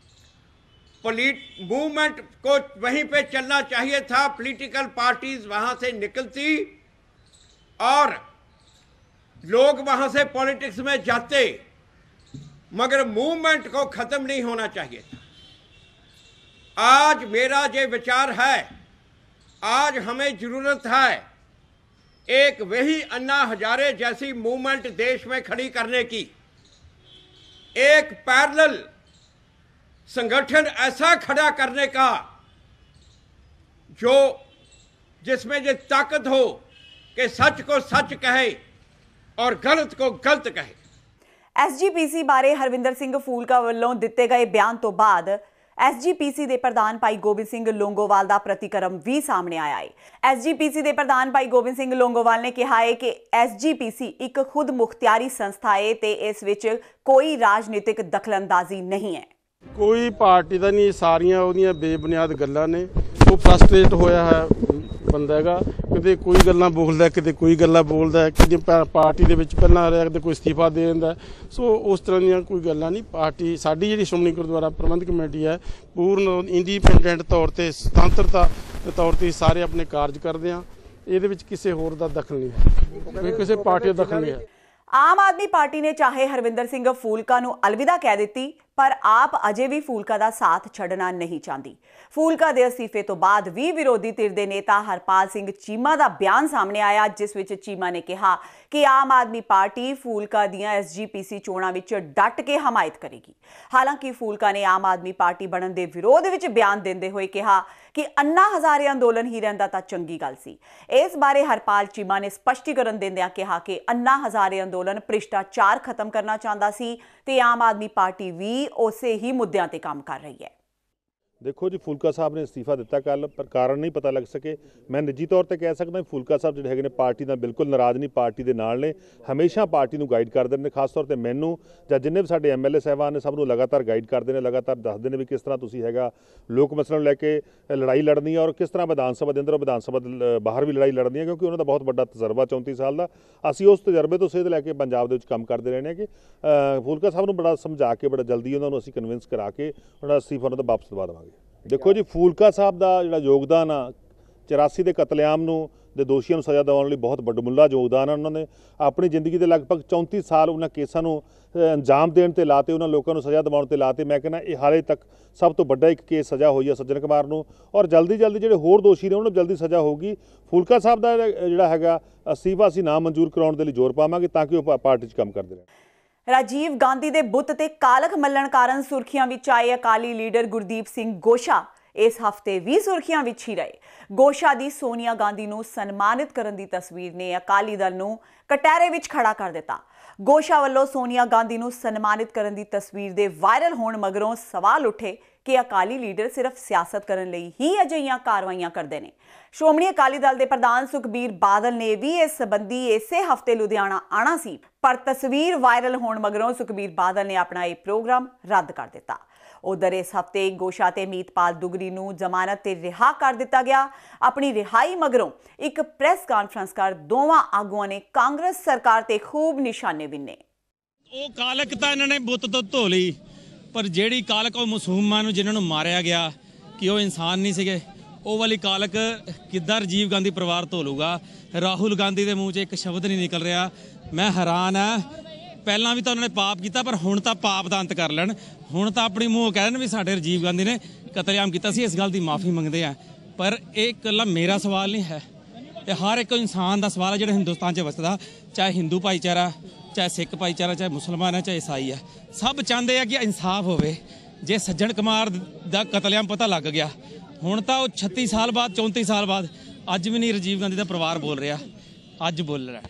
मूवमेंट को वहीं पे चलना चाहिए था, पॉलिटिकल पार्टीज वहां से निकलती और लोग वहां से पॉलिटिक्स में जाते, मगर मूवमेंट को खत्म नहीं होना चाहिए था। आज मेरा ये विचार है, आज हमें जरूरत है एक वही अन्ना हजारे जैसी मूवमेंट देश में खड़ी करने की, एक पैरेलल संगठन ऐसा खड़ा करने का जो जिसमें ये ताकत हो कि सच को सच कहे और गलत को गलत कहे। ਐਸਜੀਪੀਸੀ ਬਾਰੇ ਹਰਵਿੰਦਰ ਸਿੰਘ ਫੂਲਕਾ ਵੱਲੋਂ ਦਿੱਤੇ ਗਏ ਬਿਆਨ ਤੋਂ ਬਾਅਦ ਐਸਜੀਪੀਸੀ ਦੇ ਪ੍ਰਧਾਨ ਭਾਈ ਗੋਬਿੰਦ ਸਿੰਘ ਲੋਂਗੋਵਾਲ ਦਾ ਪ੍ਰਤੀਕਰਮ ਵੀ ਸਾਹਮਣੇ ਆਇਆ ਹੈ। ਐਸਜੀਪੀਸੀ ਦੇ ਪ੍ਰਧਾਨ ਭਾਈ ਗੋਬਿੰਦ ਸਿੰਘ ਲੋਂਗੋਵਾਲ ਨੇ ਕਿਹਾ ਹੈ ਕਿ ਐਸਜੀਪੀਸੀ ਇੱਕ ਖੁਦ ਮੁਖਤਿਆਰੀ ਸੰਸਥਾ ਹੈ ਤੇ ਇਸ ਵਿੱਚ ਕੋਈ ਰਾਜਨੀਤਿਕ ਦਖਲਅੰਦਾਜ਼ੀ ਨਹੀਂ ਹੈ। ਕੋਈ ਪਾਰਟੀ ਦਾ ਨਹੀਂ, ਸਾਰੀਆਂ ਉਹਦੀਆਂ ਬੇਬੁਨਿਆਦ ਗੱਲਾਂ ਨੇ। ਉਹ ਫਰਸਟ੍ਰੇਟ ਹੋਇਆ ਹੈ ਬੰਦਾ ਹੈਗਾ, ਕਿਤੇ ਕੋਈ ਗੱਲਾਂ ਬੋਲਦਾ, ਕਿਤੇ ਕੋਈ ਗੱਲਾਂ ਬੋਲਦਾ, ਕਿਤੇ ਪਾਰਟੀ ਦੇ ਵਿੱਚ ਪਹਿਲਾਂ ਆ ਰਿਹਾ, ਕਿਤੇ ਕੋਈ ਅਸਤੀਫਾ ਦੇ ਦਿੰਦਾ। ਸੋ ਉਸ ਤਰ੍ਹਾਂ ਦੀਆਂ ਕੋਈ ਗੱਲਾਂ ਨਹੀਂ। ਪਾਰਟੀ ਸਾਡੀ ਜਿਹੜੀ ਸ਼੍ਰੋਮਣੀ ਗੁਰਦੁਆਰਾ ਪ੍ਰਬੰਧਕ ਕਮੇਟੀ ਹੈ, ਪੂਰਨ ਇੰਡੀਪੈਂਡੈਂਟ ਤੌਰ 'ਤੇ, ਸੁਤੰਤਰਤਾ ਦੇ ਤੌਰ 'ਤੇ ਸਾਰੇ ਆਪਣੇ ਕਾਰਜ ਕਰਦੇ ਹਾਂ। ਇਹਦੇ ਵਿੱਚ ਕਿਸੇ ਹੋਰ ਦਾ ਦਖਲ ਨਹੀਂ ਹੈ, ਕਿਸੇ ਪਾਰਟੀ ਦਾ ਦਖਲ ਨਹੀਂ ਹੈ। ਆਮ ਆਦਮੀ ਪਾਰਟੀ ਨੇ ਚਾਹੇ ਹਰਵਿੰਦਰ ਸਿੰਘ ਫੂਲਕਾ ਨੂੰ ਅਲਵਿਦਾ ਕਹਿ ਦਿੱਤੀ, ਪਰ ਆਪ ਅਜੇ ਵੀ ਫੂਲਕਾ ਦਾ ਸਾਥ ਛੱਡਣਾ ਨਹੀਂ ਚਾਹੁੰਦੀ। ਫੂਲਕਾ ਦੇ ਅਸਤੀਫੇ ਤੋਂ ਬਾਅਦ ਵੀ ਵਿਰੋਧੀ ਧਿਰ ਦੇ ਨੇਤਾ ਹਰਪਾਲ ਸਿੰਘ ਚੀਮਾ ਦਾ ਬਿਆਨ ਸਾਹਮਣੇ ਆਇਆ, ਜਿਸ ਵਿੱਚ ਚੀਮਾ ਨੇ ਕਿਹਾ ਕਿ ਆਮ ਆਦਮੀ ਪਾਰਟੀ ਫੂਲਕਾ ਦੀਆਂ ਐਸਜੀਪੀਸੀ ਚੋਣਾਂ ਵਿੱਚ ਡਟ ਕੇ ਹਮਾਇਤ ਕਰੇਗੀ। ਹਾਲਾਂਕਿ ਫੂਲਕਾ ਨੇ ਆਮ ਆਦਮੀ ਪਾਰਟੀ ਬਣਨ ਦੇ ਵਿਰੋਧ ਵਿੱਚ ਬਿਆਨ ਦਿੰਦੇ ਹੋਏ ਕਿਹਾ ਕਿ ਅੰਨਾ ਹਜ਼ਾਰੇ ਅੰਦੋਲਨ ਹੀ ਰਹਿੰਦਾ ਤਾਂ ਚੰਗੀ ਗੱਲ ਸੀ। ਇਸ ਬਾਰੇ ਹਰਪਾਲ ਚੀਮਾ ਨੇ ਸਪਸ਼ਟੀਕਰਨ ਦਿੰਦਿਆਂ ਕਿਹਾ ਕਿ ਅੰਨਾ ਹਜ਼ਾਰੇ ਅੰਦੋਲਨ ਭ੍ਰਿਸ਼ਟਾਚਾਰ ਖਤਮ ਕਰਨਾ ਚਾਹੁੰਦਾ ਸੀ ਤੇ ਆਮ ਆਦਮੀ ਪਾਰਟੀ ਵੀ ਉਸੇ ਹੀ ਮੁੱਦਿਆਂ ਤੇ ਕੰਮ ਕਰ ਰਹੀ ਹੈ। देखो जी, फूलका साहब ने इस्तीफा दिता कल, पर कारण नहीं पता लग सके। मैं निजी तौर पर कह सकदा फूलका साहब जिहड़े हैगे ने पार्टी नाल बिल्कुल नाराज़ नहीं, पार्टी दे नाल ने, हमेशा पार्टी नूं गाइड करदे ने। खास तौर पर मैनू जां जिन्ने भी साडे MLA साहबान ने सब नूं लगातार गाइड करदे ने, लगातार दसदे ने भी किस तरह तुसीं हैगा लोक मसलों नूं लैके लड़ाई लड़नी है और किस तरह विधान सभा दे अंदर विधान सभा बाहर भी लड़ाई लड़नी है, क्योंकि उन्हां दा बहुत वड्डा तजर्बा 34 साल दा। असीं उस तजर्बे तो सेध लैके पंजाब दे विच काम करदे रहे कि फूलका साहब नूं बड़ा समझा के, बड़ा जल्दी उन्हां नूं असीं कन्विंस करा के उन्हां दा इस्तीफा उन्हां दा वापस दवा देवांगे। देखो जी, फूलका साहब का जिहड़ा योगदान आ 84 के कतलेआम दे दोषियों को सज़ा दिवाउण लई बहुत वड्डमुल्ला योगदान है। उन्होंने अपनी जिंदगी के लगभग 34 साल उन्होंने केसां नूं अंजाम देण ते लाते, उन्होंने लोगों को सज़ा दिवाउण ते लाते। मैं कहना ये हाले तक सब तो वड्डा एक केस सज़ा हुई है सज्जन कुमार नूं, और जल्दी जल्दी जिहड़े होर दोषी ने उन्होंने जल्दी सज़ा होगी। फूलका साहब का जिहड़ा हैगा अस्तीफा असीं ना मंजूर कराउण दे लई जोर पावांगे ताकि वो पार्टी 'च काम करदे रहण। ਰਾਜੀਵ ਗਾਂਧੀ ਦੇ ਬੁੱਤ ਤੇ ਕਾਲਖ ਮੱਲਣ ਕਾਰਨ ਸੁਰਖੀਆਂ ਵਿੱਚ ਆਏ ਅਕਾਲੀ ਲੀਡਰ ਗੁਰਦੀਪ ਸਿੰਘ ਗੋਸ਼ਾ ਇਸ ਹਫਤੇ ਵੀ ਸੁਰਖੀਆਂ ਵਿੱਚ ਹੀ ਰਹੇ। ਗੋਸ਼ਾ ਦੀ ਸੋਨੀਆ ਗਾਂਧੀ ਨੂੰ ਸਨਮਾਨਿਤ ਕਰਨ ਦੀ ਤਸਵੀਰ ਨੇ ਅਕਾਲੀ ਦਲ ਨੂੰ ਕਟਹਿਰੇ ਵਿੱਚ ਖੜਾ ਕਰ ਦਿੱਤਾ। ਗੋਸ਼ਾ ਵੱਲੋਂ ਸੋਨੀਆ ਗਾਂਧੀ ਨੂੰ ਸਨਮਾਨਿਤ ਕਰਨ ਦੀ ਤਸਵੀਰ ਦੇ ਵਾਇਰਲ ਹੋਣ ਮਗਰੋਂ ਸਵਾਲ ਉੱਠੇ ਕਿ ਅਕਾਲੀ ਲੀਡਰ ਸਿਰਫ ਸਿਆਸਤ ਕਰਨ ਲਈ ਹੀ ਅਜਿਹੀਆਂ ਕਾਰਵਾਈਆਂ ਕਰਦੇ ਨੇ। ਸ਼੍ਰੋਮਣੀ ਅਕਾਲੀ ਦਲ ਦੇ ਪ੍ਰਧਾਨ ਸੁਖਬੀਰ ਬਾਦਲ ਨੇ ਵੀ ਇਸ ਸੰਬੰਧੀ ਇਸੇ ਹਫਤੇ ਲੁਧਿਆਣਾ ਆਣਾ ਸੀ, ਪਰ ਤਸਵੀਰ ਵਾਇਰਲ ਹੋਣ ਮਗਰੋਂ ਸੁਖਬੀਰ ਬਾਦਲ ਨੇ ਆਪਣਾ ਇਹ ਪ੍ਰੋਗਰਾਮ ਰੱਦ ਕਰ ਦਿੱਤਾ। ਉਧਰ ਇਸ ਹਫਤੇ ਗੋਸ਼ਾ ਤੇ ਮੀਤਪਾਲ ਦੁਗਰੀ ਨੂੰ ਜ਼ਮਾਨਤ ਤੇ ਰਿਹਾ ਕਰ ਦਿੱਤਾ ਗਿਆ। ਆਪਣੀ ਰਿਹਾਈ ਮਗਰੋਂ ਇੱਕ ਪ੍ਰੈਸ ਕਾਨਫਰੰਸ ਕਰ ਦੋਵਾਂ ਆਗੂਆਂ ਨੇ ਕਾਂਗਰਸ ਸਰਕਾਰ ਤੇ ਖੂਬ ਨਿਸ਼ਾਨੇ ਬਿੰਨੇ। ਉਹ ਕਾਲਕ ਤਾਂ ਇਹਨਾਂ ਨੇ ਬੁੱਤ ਤੋਂ ਧੋ ਲਈ, ਪਰ ਜਿਹੜੀ ਕਾਲਕ ਉਹ ਮਾਸੂਮਾਂ ਨੂੰ ਜਿਨ੍ਹਾਂ ਨੂੰ ਮਾਰਿਆ ਗਿਆ ਕਿ ਉਹ ਇਨਸਾਨ ਨਹੀਂ ਸੀਗੇ, ਉਹ ਵਾਲੀ ਕਾਲਕ ਕਿੱਦਾਂ ਰਾਜੀਵ ਗਾਂਧੀ ਪਰਿਵਾਰ ਧੋ ਲੂਗਾ। ਰਾਹੁਲ ਗਾਂਧੀ ਦੇ ਮੂੰਹ 'ਚ ਇੱਕ ਸ਼ਬਦ ਨਹੀਂ ਨਿਕਲ ਰਿਹਾ। ਮੈਂ ਹੈਰਾਨ ਆ, ਪਹਿਲਾਂ ਵੀ ਤਾਂ ਉਹਨਾਂ ਨੇ ਪਾਪ ਕੀਤਾ, ਪਰ ਹੁਣ ਤਾਂ ਪਾਪ ਦਾ ਅੰਤ ਕਰ ਲੈਣ। ਹੁਣ ਤਾਂ ਆਪਣੀ ਮੂੰਹ ਕਹਿ ਦੇਣ ਵੀ ਸਾਡੇ ਰਾਜੀਵ ਗਾਂਧੀ ਨੇ ਕਤਲੇਆਮ ਕੀਤਾ ਸੀ, ਇਸ ਗੱਲ ਦੀ ਮਾਫੀ ਮੰਗਦੇ ਆ। ਪਰ ਇਹ ਇਕੱਲਾ ਮੇਰਾ ਸਵਾਲ ਨਹੀਂ ਹੈ, ਇਹ ਹਰ ਇੱਕ ਇਨਸਾਨ ਦਾ ਸਵਾਲ ਹੈ ਜਿਹੜਾ ਹਿੰਦੁਸਤਾਨ 'ਚ ਵਸਦਾ, ਚਾਹੇ ਹਿੰਦੂ ਭਾਈਚਾਰਾ ਚਾਹੇ ਸਿੱਖ ਭਾਈਚਾਰਾ, ਚਾਹੇ ਮੁਸਲਮਾਨ ਹੈ, ਚਾਹੇ ਈਸਾਈ ਹੈ, ਸਭ ਚਾਹੁੰਦੇ ਆ ਕਿ ਇਨਸਾਫ ਹੋਵੇ। ਜੇ ਸੱਜਣ ਕੁਮਾਰ ਦਾ ਕਤਲੇਆਮ ਪਤਾ ਲੱਗ ਗਿਆ, ਹੁਣ ਤਾਂ ਉਹ 36 ਸਾਲ ਬਾਅਦ 34 ਸਾਲ ਬਾਅਦ ਅੱਜ ਵੀ ਨਹੀਂ ਰਾਜੀਵ ਗਾਂਧੀ ਦਾ ਪਰਿਵਾਰ ਬੋਲ ਰਿਹਾ, ਅੱਜ ਬੋਲ ਰਿਹਾ।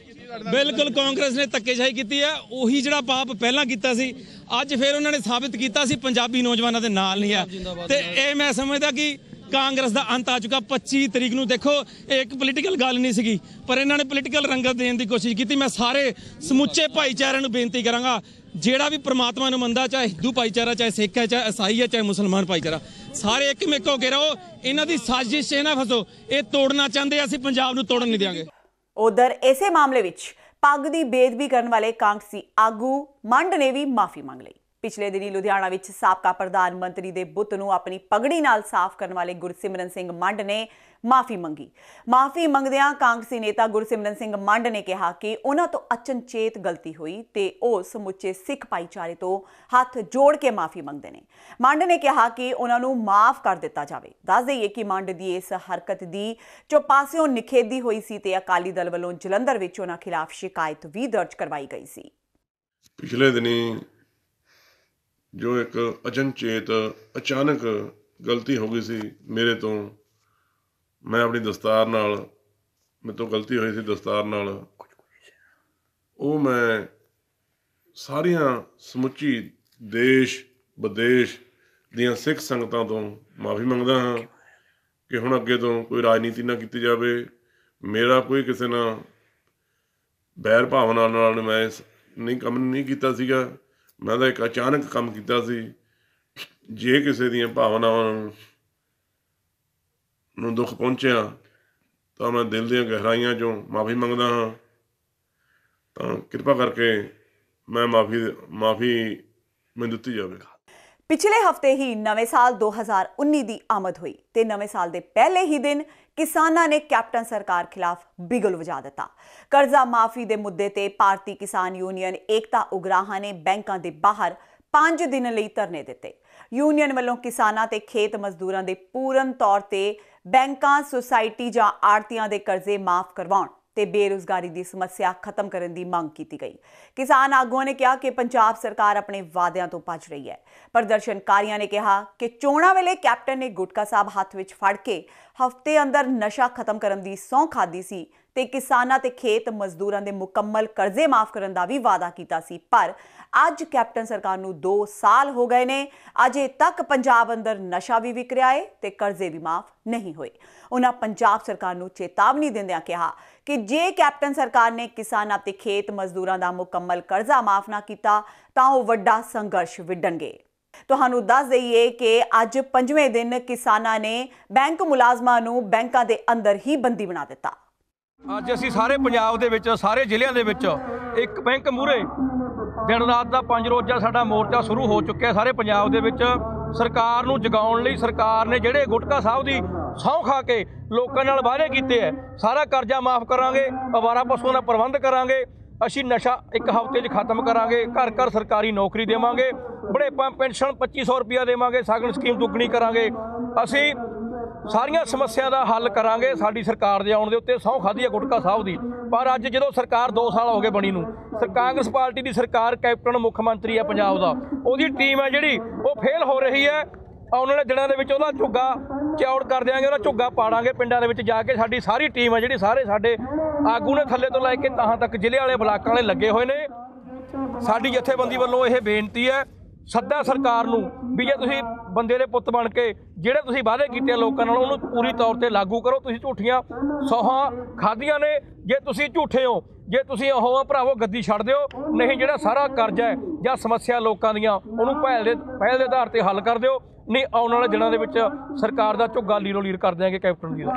ਬਿਲਕੁਲ ਕਾਂਗਰਸ ਨੇ ਧੱਕੇਸ਼ਾਹੀ ਕੀਤੀ ਹੈ, ਉਹੀ ਜਿਹੜਾ ਪਾਪ ਪਹਿਲਾਂ ਕੀਤਾ ਸੀ ਅੱਜ ਫਿਰ ਉਹਨਾਂ ਨੇ ਸਾਬਿਤ ਕੀਤਾ ਸੀ ਪੰਜਾਬੀ ਨੌਜਵਾਨਾਂ ਦੇ ਨਾਲ ਨਹੀਂ ਆ। ਤੇ ਇਹ ਮੈਂ ਸਮਝਦਾ ਕਿ ਕਾਂਗਰਸ ਦਾ ਅੰਤ ਆ ਚੁੱਕਾ। 25 ਤਰੀਕ ਨੂੰ ਦੇਖੋ, ਇਹ ਇੱਕ ਪੋਲੀਟੀਕਲ ਗੱਲ ਨਹੀਂ ਸੀਗੀ, ਪਰ ਇਹਨਾਂ ਨੇ ਪੋਲੀਟੀਕਲ ਰੰਗਤ ਦੇਣ ਦੀ ਕੋਸ਼ਿਸ਼ ਕੀਤੀ। ਮੈਂ ਸਾਰੇ ਸਮੁੱਚੇ ਭਾਈਚਾਰਿਆਂ ਨੂੰ ਬੇਨਤੀ ਕਰਾਂਗਾ, ਜਿਹੜਾ ਵੀ ਪ੍ਰਮਾਤਮਾ ਨੂੰ ਮੰਨਦਾ, ਚਾਹੇ ਹਿੰਦੂ ਭਾਈਚਾਰਾ, ਚਾਹੇ ਸਿੱਖ ਹੈ, ਚਾਹੇ ਈਸਾਈ ਹੈ, ਚਾਹੇ ਮੁਸਲਮਾਨ ਭਾਈਚਾਰਾ, ਸਾਰੇ ਇੱਕ ਮਿੱਕ ਹੋ ਕੇ ਰਹੋ। ਇਹਨਾਂ ਦੀ ਸਾਜ਼ਿਸ਼ 'ਚ ਨਾ ਫਸੋ। ਇਹ ਤੋੜਨਾ ਚਾਹੁੰਦੇ, ਅਸੀਂ ਪੰਜਾਬ ਨੂੰ ਤੋੜਨ ਨਹੀਂ ਦਿਆਂਗੇ। ਉਧਰ ਇਸੇ ਮਾਮਲੇ ਵਿੱਚ ਪੱਗ ਦੀ ਬੇਅਦਬੀ ਕਰਨ ਵਾਲੇ ਕਾਂਗਰਸੀ ਆਗੂ ਮੰਡ ਨੇ ਵੀ ਮਾਫੀ ਮੰਗ ਲਈ। ਪਿਛਲੇ ਦਿਨੀ ਲੁਧਿਆਣਾ ਵਿੱਚ ਸਾਬਕਾ ਪ੍ਰਧਾਨ ਮੰਤਰੀ ਦੇ ਬੁੱਤ ਨੂੰ ਆਪਣੀ ਪਗੜੀ ਨਾਲ ਸਾਫ਼ ਕਰਨ ਵਾਲੇ ਗੁਰਸਿਮਰਨ ਸਿੰਘ ਮੰਡ ਨੇ ਮਾਫੀ ਮੰਗੀ। ਮਾਫੀ ਮੰਗਦਿਆਂ ਕਾਂਗਰਸੀ ਨੇਤਾ ਗੁਰਸਿਮਰਨ ਸਿੰਘ ਮੰਡ ਨੇ ਕਿਹਾ ਕਿ ਉਹਨਾਂ ਤੋਂ ਅਚਨਚੇਤ ਗਲਤੀ ਹੋਈ ਤੇ ਉਹ ਸਮੁੱਚੇ ਸਿੱਖ ਭਾਈਚਾਰੇ ਤੋਂ ਹੱਥ ਜੋੜ ਕੇ ਮਾਫੀ ਮੰਗਦੇ ਨੇ। ਮੰਡ ਨੇ ਕਿਹਾ ਕਿ ਉਹਨਾਂ ਨੂੰ ਮਾਫ ਕਰ ਦਿੱਤਾ ਜਾਵੇ। ਦੱਸ ਦਈਏ ਕਿ ਮੰਡ ਦੀ ਇਸ ਹਰਕਤ ਦੀ ਚੌਪਾਸਿਓਂ ਨਿਖੇਧੀ ਹੋਈ ਸੀ ਤੇ ਅਕਾਲੀ ਦਲ ਵੱਲੋਂ ਜਲੰਧਰ ਵਿੱਚ ਉਹਨਾਂ ਖਿਲਾਫ ਸ਼ਿਕਾਇਤ ਵੀ ਦਰਜ ਕਰਵਾਈ ਗਈ ਸੀ। ਪਿਛਲੇ ਦਿਨੀ ਜੋ ਇੱਕ ਅਚਨਚੇਤ ਅਚਾਨਕ ਗਲਤੀ ਹੋ ਗਈ ਸੀ ਮੇਰੇ ਤੋਂ, ਮੈਂ ਆਪਣੀ ਦਸਤਾਰ ਨਾਲ, ਮੇਰੇ ਤੋਂ ਗਲਤੀ ਹੋਈ ਸੀ ਦਸਤਾਰ ਨਾਲ, ਉਹ ਮੈਂ ਸਾਰੀਆਂ ਸਮੁੱਚੀ ਦੇਸ਼ ਵਿਦੇਸ਼ ਦੀਆਂ ਸਿੱਖ ਸੰਗਤਾਂ ਤੋਂ ਮਾਫੀ ਮੰਗਦਾ ਹਾਂ ਕਿ ਹੁਣ ਅੱਗੇ ਤੋਂ ਕੋਈ ਰਾਜਨੀਤੀ ਨਾ ਕੀਤੀ ਜਾਵੇ। ਮੇਰਾ ਕੋਈ ਕਿਸੇ ਨਾਲ ਬੈਰ ਭਾਵਨਾ ਨਾਲ ਮੈਂ ਨਹੀਂ ਕੰਮ ਨਹੀਂ ਕੀਤਾ ਸੀਗਾ। ਮੈਂ ਤਾਂ ਇੱਕ ਅਚਾਨਕ ਕੰਮ ਕੀਤਾ ਸੀ। ਜੇ ਕਿਸੇ ਦੀਆਂ ਭਾਵਨਾਵਾਂ ਨੂੰ ਦੁੱਖ ਪਹੁੰਚਿਆ ਤਾਂ ਮੈਂ ਦਿਲ ਦੀਆਂ ਗਹਿਰਾਈਆਂ 'ਚੋਂ ਮਾਫੀ ਮੰਗਦਾ ਹਾਂ। ਤਾਂ ਕਿਰਪਾ ਕਰਕੇ ਮੈਂ ਮਾਫੀ ਮੈਨੂੰ ਦਿੱਤੀ ਜਾਵੇ। ਪਿਛਲੇ ਹਫਤੇ ਹੀ ਨਵੇਂ ਸਾਲ 2019 ਦੀ ਆਮਦ ਹੋਈ ਤੇ ਨਵੇਂ ਸਾਲ ਦੇ ਪਹਿਲੇ ਹੀ ਦਿਨ ਕਿਸਾਨਾਂ ਨੇ ਕੈਪਟਨ ਸਰਕਾਰ ਖਿਲਾਫ ਬਿਗਲ ਵਜਾ ਦਿੱਤਾ। ਕਰਜ਼ਾ ਮਾਫੀ ਦੇ ਮੁੱਦੇ ਤੇ ਭਾਰਤੀ ਕਿਸਾਨ ਯੂਨੀਅਨ ਏਕਤਾ ਉਗਰਾਹਾਂ ਨੇ ਬੈਂਕਾਂ ਦੇ ਬਾਹਰ 5 ਦਿਨ ਲਈ ਧਰਨੇ ਦਿੱਤੇ। ਯੂਨੀਅਨ ਵੱਲੋਂ ਕਿਸਾਨਾਂ ਤੇ ਖੇਤ ਮਜ਼ਦੂਰਾਂ ਦੇ ਪੂਰਨ ਤੌਰ ਤੇ ਬੈਂਕਾਂ, ਸੁਸਾਇਟੀ ਜਾਂ ਆੜਤੀਆਂ ਦੇ ਕਰਜ਼ੇ ਮਾਫ ਕਰਵਾਉਣ ਤੇ ਬੇਰੁਜ਼ਗਾਰੀ ਦੀ ਸਮੱਸਿਆ ਖਤਮ ਕਰਨ ਦੀ ਮੰਗ ਕੀਤੀ ਗਈ। ਕਿਸਾਨ ਆਗੂਆਂ ਨੇ ਕਿਹਾ ਕਿ ਪੰਜਾਬ ਸਰਕਾਰ ਆਪਣੇ ਵਾਅਦਿਆਂ ਤੋਂ ਭੱਜ ਰਹੀ ਹੈ। ਪ੍ਰਦਰਸ਼ਨਕਾਰੀਆਂ ਨੇ ਕਿਹਾ ਕਿ ਚੋਣਾਂ ਵੇਲੇ ਕੈਪਟਨ ਨੇ ਗੁਟਕਾ ਸਾਹਿਬ ਹੱਥ ਵਿੱਚ ਫੜ ਕੇ ਹਫ਼ਤੇ ਅੰਦਰ ਨਸ਼ਾ ਖਤਮ ਕਰਨ ਦੀ ਸਹੁੰ ਖਾਧੀ ਸੀ ਤੇ ਕਿਸਾਨਾਂ ਤੇ ਖੇਤ ਮਜ਼ਦੂਰਾਂ ਦੇ ਮੁਕੰਮਲ ਕਰਜ਼ੇ ਮਾਫ ਕਰਨ ਦਾ ਵੀ ਵਾਅਦਾ ਕੀਤਾ ਸੀ। ਪਰ ਅੱਜ ਕੈਪਟਨ ਸਰਕਾਰ ਨੂੰ 2 ਸਾਲ ਹੋ ਗਏ ਨੇ, ਅਜੇ ਤੱਕ ਪੰਜਾਬ ਅੰਦਰ ਨਸ਼ਾ ਵੀ ਵਿਕ ਰਿਹਾ ਹੈ ਤੇ ਕਰਜ਼ੇ ਵੀ ਮਾਫ ਨਹੀਂ ਹੋਏ। ਉਹਨਾਂ ਪੰਜਾਬ ਸਰਕਾਰ ਨੂੰ ਚੇਤਾਵਨੀ ਦਿੰਦਿਆਂ ਕਿਹਾ ਕਿ ਜੇ ਕੈਪਟਨ ਸਰਕਾਰ ਨੇ ਕਿਸਾਨਾਂ ਤੇ ਖੇਤ ਮਜ਼ਦੂਰਾਂ ਦਾ ਮੁਕੰਮਲ ਕਰਜ਼ਾ ਮਾਫ ਨਾ ਕੀਤਾ ਤਾਂ ਉਹ ਵੱਡਾ ਸੰਘਰਸ਼ ਵਿੱਢਣਗੇ। ਤੁਹਾਨੂੰ ਦੱਸ ਦਈਏ ਕਿ ਅੱਜ 5ਵੇਂ ਦਿਨ ਕਿਸਾਨਾਂ ਨੇ ਬੈਂਕ ਮੁਲਾਜ਼ਮਾਂ ਨੂੰ ਬੈਂਕਾਂ ਦੇ ਅੰਦਰ ਹੀ ਬੰਦੀ ਬਣਾ ਦਿੱਤਾ। ਅੱਜ ਅਸੀਂ ਸਾਰੇ ਪੰਜਾਬ ਦੇ ਵਿੱਚ, ਸਾਰੇ ਜ਼ਿਲ੍ਹਿਆਂ ਦੇ ਵਿੱਚ ਇੱਕ ਬੈਂਕ ਮੂਹਰੇ ਦਿਨ ਰਾਤ ਦਾ 5 ਰੋਜ਼ਾ ਸਾਡਾ ਮੋਰਚਾ ਸ਼ੁਰੂ ਹੋ ਚੁੱਕਿਆ। ਸਾਰੇ ਪੰਜਾਬ ਦੇ ਵਿੱਚ ਸਰਕਾਰ ਨੂੰ ਜਗਾਉਣ ਲਈ ਸਰਕਾਰ ਨੇ ਜਿਹੜੇ ਗੁਟਕਾ ਸਾਹਿਬ ਦੀ ਸਹੁੰ ਖਾ ਕੇ ਲੋਕਾਂ ਨਾਲ ਵਾਅਦੇ ਕੀਤੇ ਹੈ, ਸਾਰਾ ਕਰਜ਼ਾ ਮਾਫ ਕਰਾਂਗੇ, ਅਵਾਰਾ ਪਸ਼ੂਆਂ ਦਾ ਪ੍ਰਬੰਧ ਕਰਾਂਗੇ, ਅਸੀਂ ਨਸ਼ਾ 1 ਹਫ਼ਤੇ 'ਚ ਖਤਮ ਕਰਾਂਗੇ, ਘਰ ਘਰ ਸਰਕਾਰੀ ਨੌਕਰੀ ਦੇਵਾਂਗੇ, ਬੁਢੇਪਾ ਪੈਨਸ਼ਨ 2500 ਰੁਪਇਆ ਦੇਵਾਂਗੇ, ਸਾਗਣ ਸਕੀਮ ਦੁੱਗਣੀ ਕਰਾਂਗੇ, ਅਸੀਂ ਸਾਰੀਆਂ ਸਮੱਸਿਆ ਦਾ ਹੱਲ ਕਰਾਂਗੇ। ਸਾਡੀ ਸਰਕਾਰ ਦੇ ਆਉਣ ਦੇ ਉੱਤੇ ਸਹੁੰ ਖਾਧੀ ਹੈ ਗੁਟਕਾ ਸਾਹਿਬ ਦੀ। ਪਰ ਅੱਜ ਜਦੋਂ ਸਰਕਾਰ 2 ਸਾਲ ਹੋ ਗਏ ਬਣੀ ਨੂੰ, ਕਾਂਗਰਸ ਪਾਰਟੀ ਦੀ ਸਰਕਾਰ, ਕੈਪਟਨ ਮੁੱਖ ਮੰਤਰੀ ਹੈ ਪੰਜਾਬ ਦਾ, ਉਹਦੀ ਟੀਮ ਹੈ ਜਿਹੜੀ ਉਹ ਫੇਲ ਹੋ ਰਹੀ ਹੈ। ਆਉਣ ਵਾਲੇ ਦਿਨਾਂ ਦੇ ਵਿੱਚ ਉਹਦਾ ਝੁੱਗਾ ਚੌੜ ਕਰ ਦਿਆਂਗੇ, ਉਹਦਾ ਝੁੱਗਾ ਪਾੜਾਂਗੇ ਪਿੰਡਾਂ ਦੇ ਵਿੱਚ ਜਾ ਕੇ। ਸਾਡੀ ਸਾਰੀ ਟੀਮ ਹੈ ਜਿਹੜੀ, ਸਾਰੇ ਸਾਡੇ ਆਗੂ ਨੇ ਥੱਲੇ ਤੋਂ ਲੈ ਕੇ ਤਾਹਾਂ ਤੱਕ ਜ਼ਿਲ੍ਹੇ ਵਾਲੇ ਬਲਾਕਾਂ ਵਾਲੇ ਲੱਗੇ ਹੋਏ ਨੇ। ਸਾਡੀ ਜਥੇਬੰਦੀ ਵੱਲੋਂ ਇਹ ਬੇਨਤੀ ਹੈ ਸੱਦਾ ਸਰਕਾਰ ਨੂੰ ਵੀ ਜੇ ਤੁਸੀਂ ਬੰਦੇ ਦੇ ਪੁੱਤ ਬਣ ਕੇ ਜਿਹੜੇ ਤੁਸੀਂ ਵਾਅਦੇ ਕੀਤੇ ਲੋਕਾਂ ਨਾਲ ਉਹਨੂੰ ਪੂਰੀ ਤੌਰ ਤੇ ਲਾਗੂ ਕਰੋ। ਤੁਸੀਂ ਝੂਠੀਆਂ ਸੌਹਾਂ ਖਾਧੀਆਂ ਨੇ, ਜੇ ਤੁਸੀਂ ਝੂਠੇ ਹੋ, ਜੇ ਤੁਸੀਂ ਉਹ ਭਰਾਵੋ ਗੱਦੀ ਛੱਡ ਦਿਓ, ਨਹੀਂ ਜਿਹੜਾ ਸਾਰਾ ਕਰਜ਼ਾ ਹੈ ਜਾਂ ਸਮੱਸਿਆ ਲੋਕਾਂ ਦੀਆਂ ਉਹਨੂੰ ਪਹਿਲ ਦੇ ਆਧਾਰ ਤੇ ਹੱਲ ਕਰ ਦਿਓ, ਨਹੀਂ ਆਉਣ ਵਾਲੇ ਦਿਨਾਂ ਦੇ ਵਿੱਚ ਸਰਕਾਰ ਦਾ ਝੁੱਗਾ ਲੀਰੋ ਲੀਰ ਕਰ ਦਿਆਂਗੇ ਕੈਪਟਨ ਜੀ ਦਾ।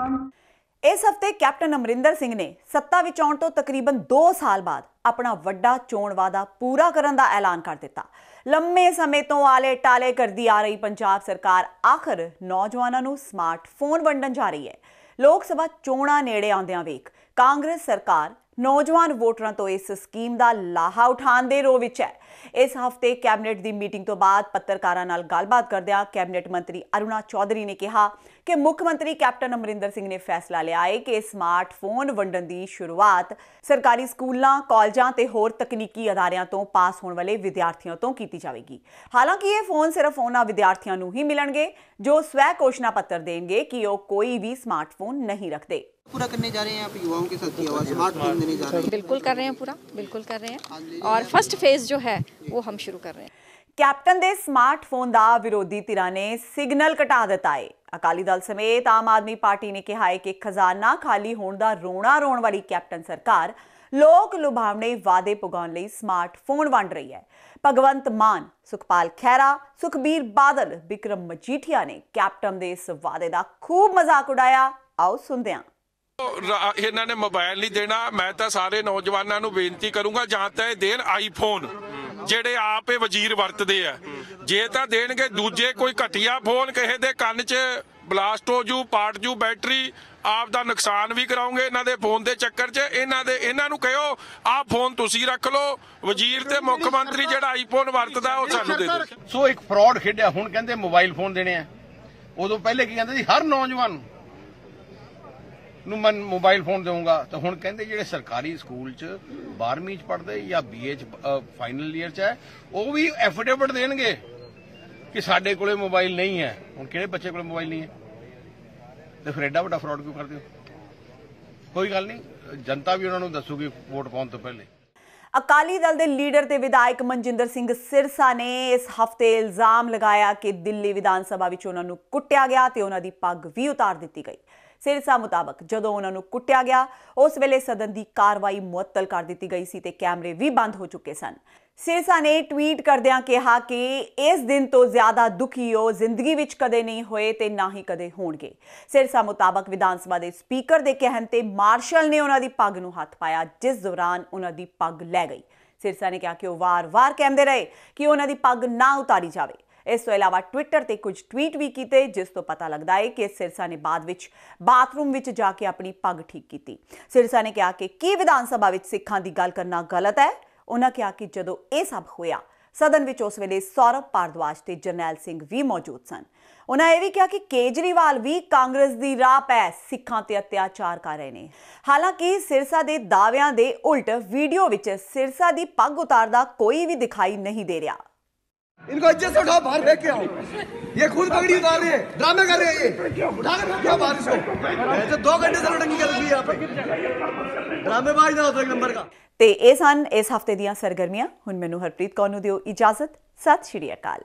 ਇਸ ਹਫ਼ਤੇ ਕੈਪਟਨ ਅਮਰਿੰਦਰ ਸਿੰਘ ਨੇ ਸੱਤਾ ਵਿੱਚ ਆਉਣ ਤੋਂ ਤਕਰੀਬਨ 2 ਸਾਲ ਬਾਅਦ ਆਪਣਾ ਵੱਡਾ ਚੋਣ ਵਾਅਦਾ ਪੂਰਾ ਕਰਨ ਦਾ ਐਲਾਨ ਕਰ ਦਿੱਤਾ। ਲੰਮੇ ਸਮੇਂ ਤੋਂ ਆਲੇ ਟਾਲੇ ਕਰਦੀ ਆ ਰਹੀ ਪੰਜਾਬ ਸਰਕਾਰ ਆਖਰ ਨੌਜਵਾਨਾਂ ਨੂੰ ਸਮਾਰਟਫੋਨ ਵੰਡਣ ਜਾ ਰਹੀ ਹੈ। ਲੋਕ ਸਭਾ ਚੋਣਾਂ ਨੇੜੇ ਆਉਂਦਿਆਂ ਵੇਖ ਕਾਂਗਰਸ ਸਰਕਾਰ ਨੌਜਵਾਨ ਵੋਟਰਾਂ ਤੋਂ ਇਸ ਸਕੀਮ ਦਾ ਲਾਹਾ ਉਠਾਉਣ ਦੇ ਰੋਹ ਵਿੱਚ ਹੈ। ਇਸ ਹਫ਼ਤੇ ਕੈਬਨਿਟ ਦੀ ਮੀਟਿੰਗ ਤੋਂ ਬਾਅਦ ਪੱਤਰਕਾਰਾਂ ਨਾਲ ਗੱਲਬਾਤ ਕਰਦਿਆਂ ਕੈਬਨਿਟ ਮੰਤਰੀ ਅਰੁਣਾ ਚੌਧਰੀ ਨੇ ਕਿਹਾ ਕਿ ਮੁੱਖ ਮੰਤਰੀ ਕੈਪਟਨ ਅਮਰਿੰਦਰ ਸਿੰਘ ਨੇ ਫੈਸਲਾ ਲਿਆ ਹੈ ਕਿ ਸਮਾਰਟਫੋਨ ਵੰਡਣ ਦੀ ਸ਼ੁਰੂਆਤ ਸਰਕਾਰੀ ਸਕੂਲਾਂ, ਕਾਲਜਾਂ ਤੇ ਹੋਰ ਤਕਨੀਕੀ ਅਦਾਰਿਆਂ ਤੋਂ ਪਾਸ ਹੋਣ ਵਾਲੇ ਵਿਦਿਆਰਥੀਆਂ ਤੋਂ ਕੀਤੀ ਜਾਵੇਗੀ। ਹਾਲਾਂਕਿ ਇਹ ਫੋਨ ਸਿਰਫ ਉਹਨਾਂ ਵਿਦਿਆਰਥੀਆਂ ਨੂੰ ਹੀ मिलणगे जो स्वै घोषणा पत्र देंगे कि वो कोई भी स्मार्टफोन नहीं रखते। पूरा करने जा रहे हैं आप युवाओं के साथ स्मार्टफोन देने जा रहे हैं? बिल्कुल कर रहे हैं, पूरा बिल्कुल कर रहे हैं और फर्स्ट फेज जो है वो हम शुरू कर रहे हैं। कैप्टन दे स्मार्टफोन का विरोधी धिरां ने सिग्नल घटा दिता है। अकाली दल समेत आम आदमी पार्टी ने कहा है कि खजाना खाली होने का रोना रोण वाली कैप्टन सरकार लोक लुभावने वादे पुगाउण लई स्मार्टफोन वंड रही है। भगवंत मान, सुखपाल खैरा, सुखबीर बादल, बिक्रम मजीठिया ने कैप्टन दे इस वादे का खूब मजाक उड़ाया। आओ सुनते हैं। ਇਹਨਾਂ ਨੇ ਮੋਬਾਈਲ ਨਹੀਂ ਦੇਣਾ। ਮੈਂ ਤਾਂ ਸਾਰੇ ਨੌਜਵਾਨਾਂ ਨੂੰ ਬੇਨਤੀ ਕਰੂੰਗਾ ਜਾਂ ਤਾਂ ਇਹ ਦੇਣ ਆਈਫੋਨ ਜਿਹੜੇ ਆਪ ਇਹ ਵਜ਼ੀਰ ਵਰਤਦੇ ਆ, ਜੇ ਤਾਂ ਦੇਣਗੇ ਦੂਜੇ ਕੋਈ ਘਟੀਆ ਫੋਨ ਕਿਸੇ ਦੇ ਕੰਨ 'ਚ ਬਲਾਸਟ ਹੋ ਜੂ, ਪਾਟ ਜੂ ਬੈਟਰੀ, ਆਪ ਦਾ ਨੁਕਸਾਨ ਵੀ ਕਰਾਉਂਗੇ ਇਹਨਾਂ ਦੇ ਫੋਨ ਦੇ ਚੱਕਰ 'ਚ। ਇਹਨਾਂ ਨੂੰ ਕਹੋ ਆਹ ਫੋਨ ਤੁਸੀਂ ਰੱਖ ਲਓ, ਵਜ਼ੀਰ ਤੇ ਮੁੱਖ ਮੰਤਰੀ ਜਿਹੜਾ ਆਈਫੋਨ ਵਰਤਦਾ ਉਹ ਸਾਨੂੰ ਦੇ ਦਿਓ। ਸੋ ਇੱਕ ਫਰਾਡ ਖੇਡਿਆ। ਹੁਣ ਕਹਿੰਦੇ ਮੋਬਾਈਲ ਫੋਨ ਦੇਣੇ ਆ, ਉਦੋਂ ਪਹਿਲੇ ਕੀ ਕਹਿੰਦੇ ਸੀ ਹਰ ਨੌਜਵਾਨ ਨੂੰ ਮੈਂ ਮੋਬਾਈਲ ਫੋਨ ਦੇਵਾਂਗਾ, ਤਾਂ ਹੁਣ ਕਹਿੰਦੇ ਜਿਹੜੇ ਸਰਕਾਰੀ ਸਕੂਲ 'ਚ 12ਵੀਂ 'ਚ ਪੜ੍ਹਦੇ ਜਾਂ BA 'ਚ ਫਾਈਨਲ ਈਅਰ 'ਚ ਹੈ ਉਹ ਵੀ ਐਫੀਡੇਵਿਟ ਦੇਣਗੇ ਕਿ ਸਾਡੇ ਕੋਲੇ ਮੋਬਾਈਲ ਨਹੀਂ ਹੈ। ਹੁਣ ਕਿਹੜੇ ਬੱਚੇ ਕੋਲੇ ਮੋਬਾਈਲ ਨਹੀਂ ਹੈ ਤੇ ਫਿਰ ਐਡਾ ਵੱਡਾ ਫਰਾਡ ਕਿਉਂ ਕਰਦੇ ਹੋ? ਕੋਈ ਗੱਲ ਨਹੀਂ, ਜਨਤਾ ਵੀ ਉਹਨਾਂ ਨੂੰ ਦੱਸੂਗੀ ਵੋਟ ਪਾਉਣ ਤੋਂ ਪਹਿਲੇ। अकाली दल के लीडर ते विधायक मनजिंदर सिंह सिरसा ने इस हफ्ते इल्जाम लगाया कि दिल्ली विधान सभा विच उन्हां नूं कुट्टिया गया ते उन्हां दी पग भी उतार दित्ती गई। सिरसा मुताबक जदों उन्हां नूं कुट्टिया गया उस वेले सदन की कार्रवाई मुअत्तल कर दित्ती गई सी ते कैमरे भी बंद हो चुके सन। सिरसा ने ट्वीट करदियां कहा कि इस दिन तो ज्यादा दुखी हो जिंदगी विच कदे नहीं होए ते ना ही कदे होणगे। सिरसा मुताबक विधान सभा के स्पीकर के कहण ते मार्शल ने उन्हां दी पग नूं हथ पाया, जिस दौरान उन्हां दी पग लै गई। सिरसा ने कहा कि वह वार-वार कहंदे रहे कि उन्हां दी पग ना उतारी जावे। इस तो इलावा ट्विटर ते कुछ ट्वीट भी किए, जिस तो पता लगता है कि सिरसा ने बाद विच बाथरूम विच जाके अपनी पग ठीक की। सिरसा ने कहा कि विधान सभा विच सिखां दी गल करना गलत है। उन्होंने कहा कि जदों यह सब होया सदन विच उस वेले सौरभ भारद्वाज ते जरनैल सिंह भी मौजूद सन। उन्होंने यह भी कहा कि केजरीवाल भी कांग्रेस की राह पै सिखां ते अत्याचार कर रहे हैं। हालांकि सिरसा के दावियां दे उल्ट वीडियो विच सिरसा की पग उतारदा कोई भी दिखाई नहीं दे रहा। इनको इज्जत से उठाओ, बाहर फेंक के आओ। ये खुद पगड़ी उतार रहे हैं, ड्रामे कर रहे हैं। ये उठा के फेंक के आओ बाहर इसको। तो 2 घंटे से लड़की कर रही है यहाँ पे, ड्रामेबाज ना हो तो एक नंबर का। ते ये सन इस हफ्ते दीयां सरगर्मियां। हुण मैनूं हरप्रीत कौर नूं दिओ इजाजत। सत श्री अकाल।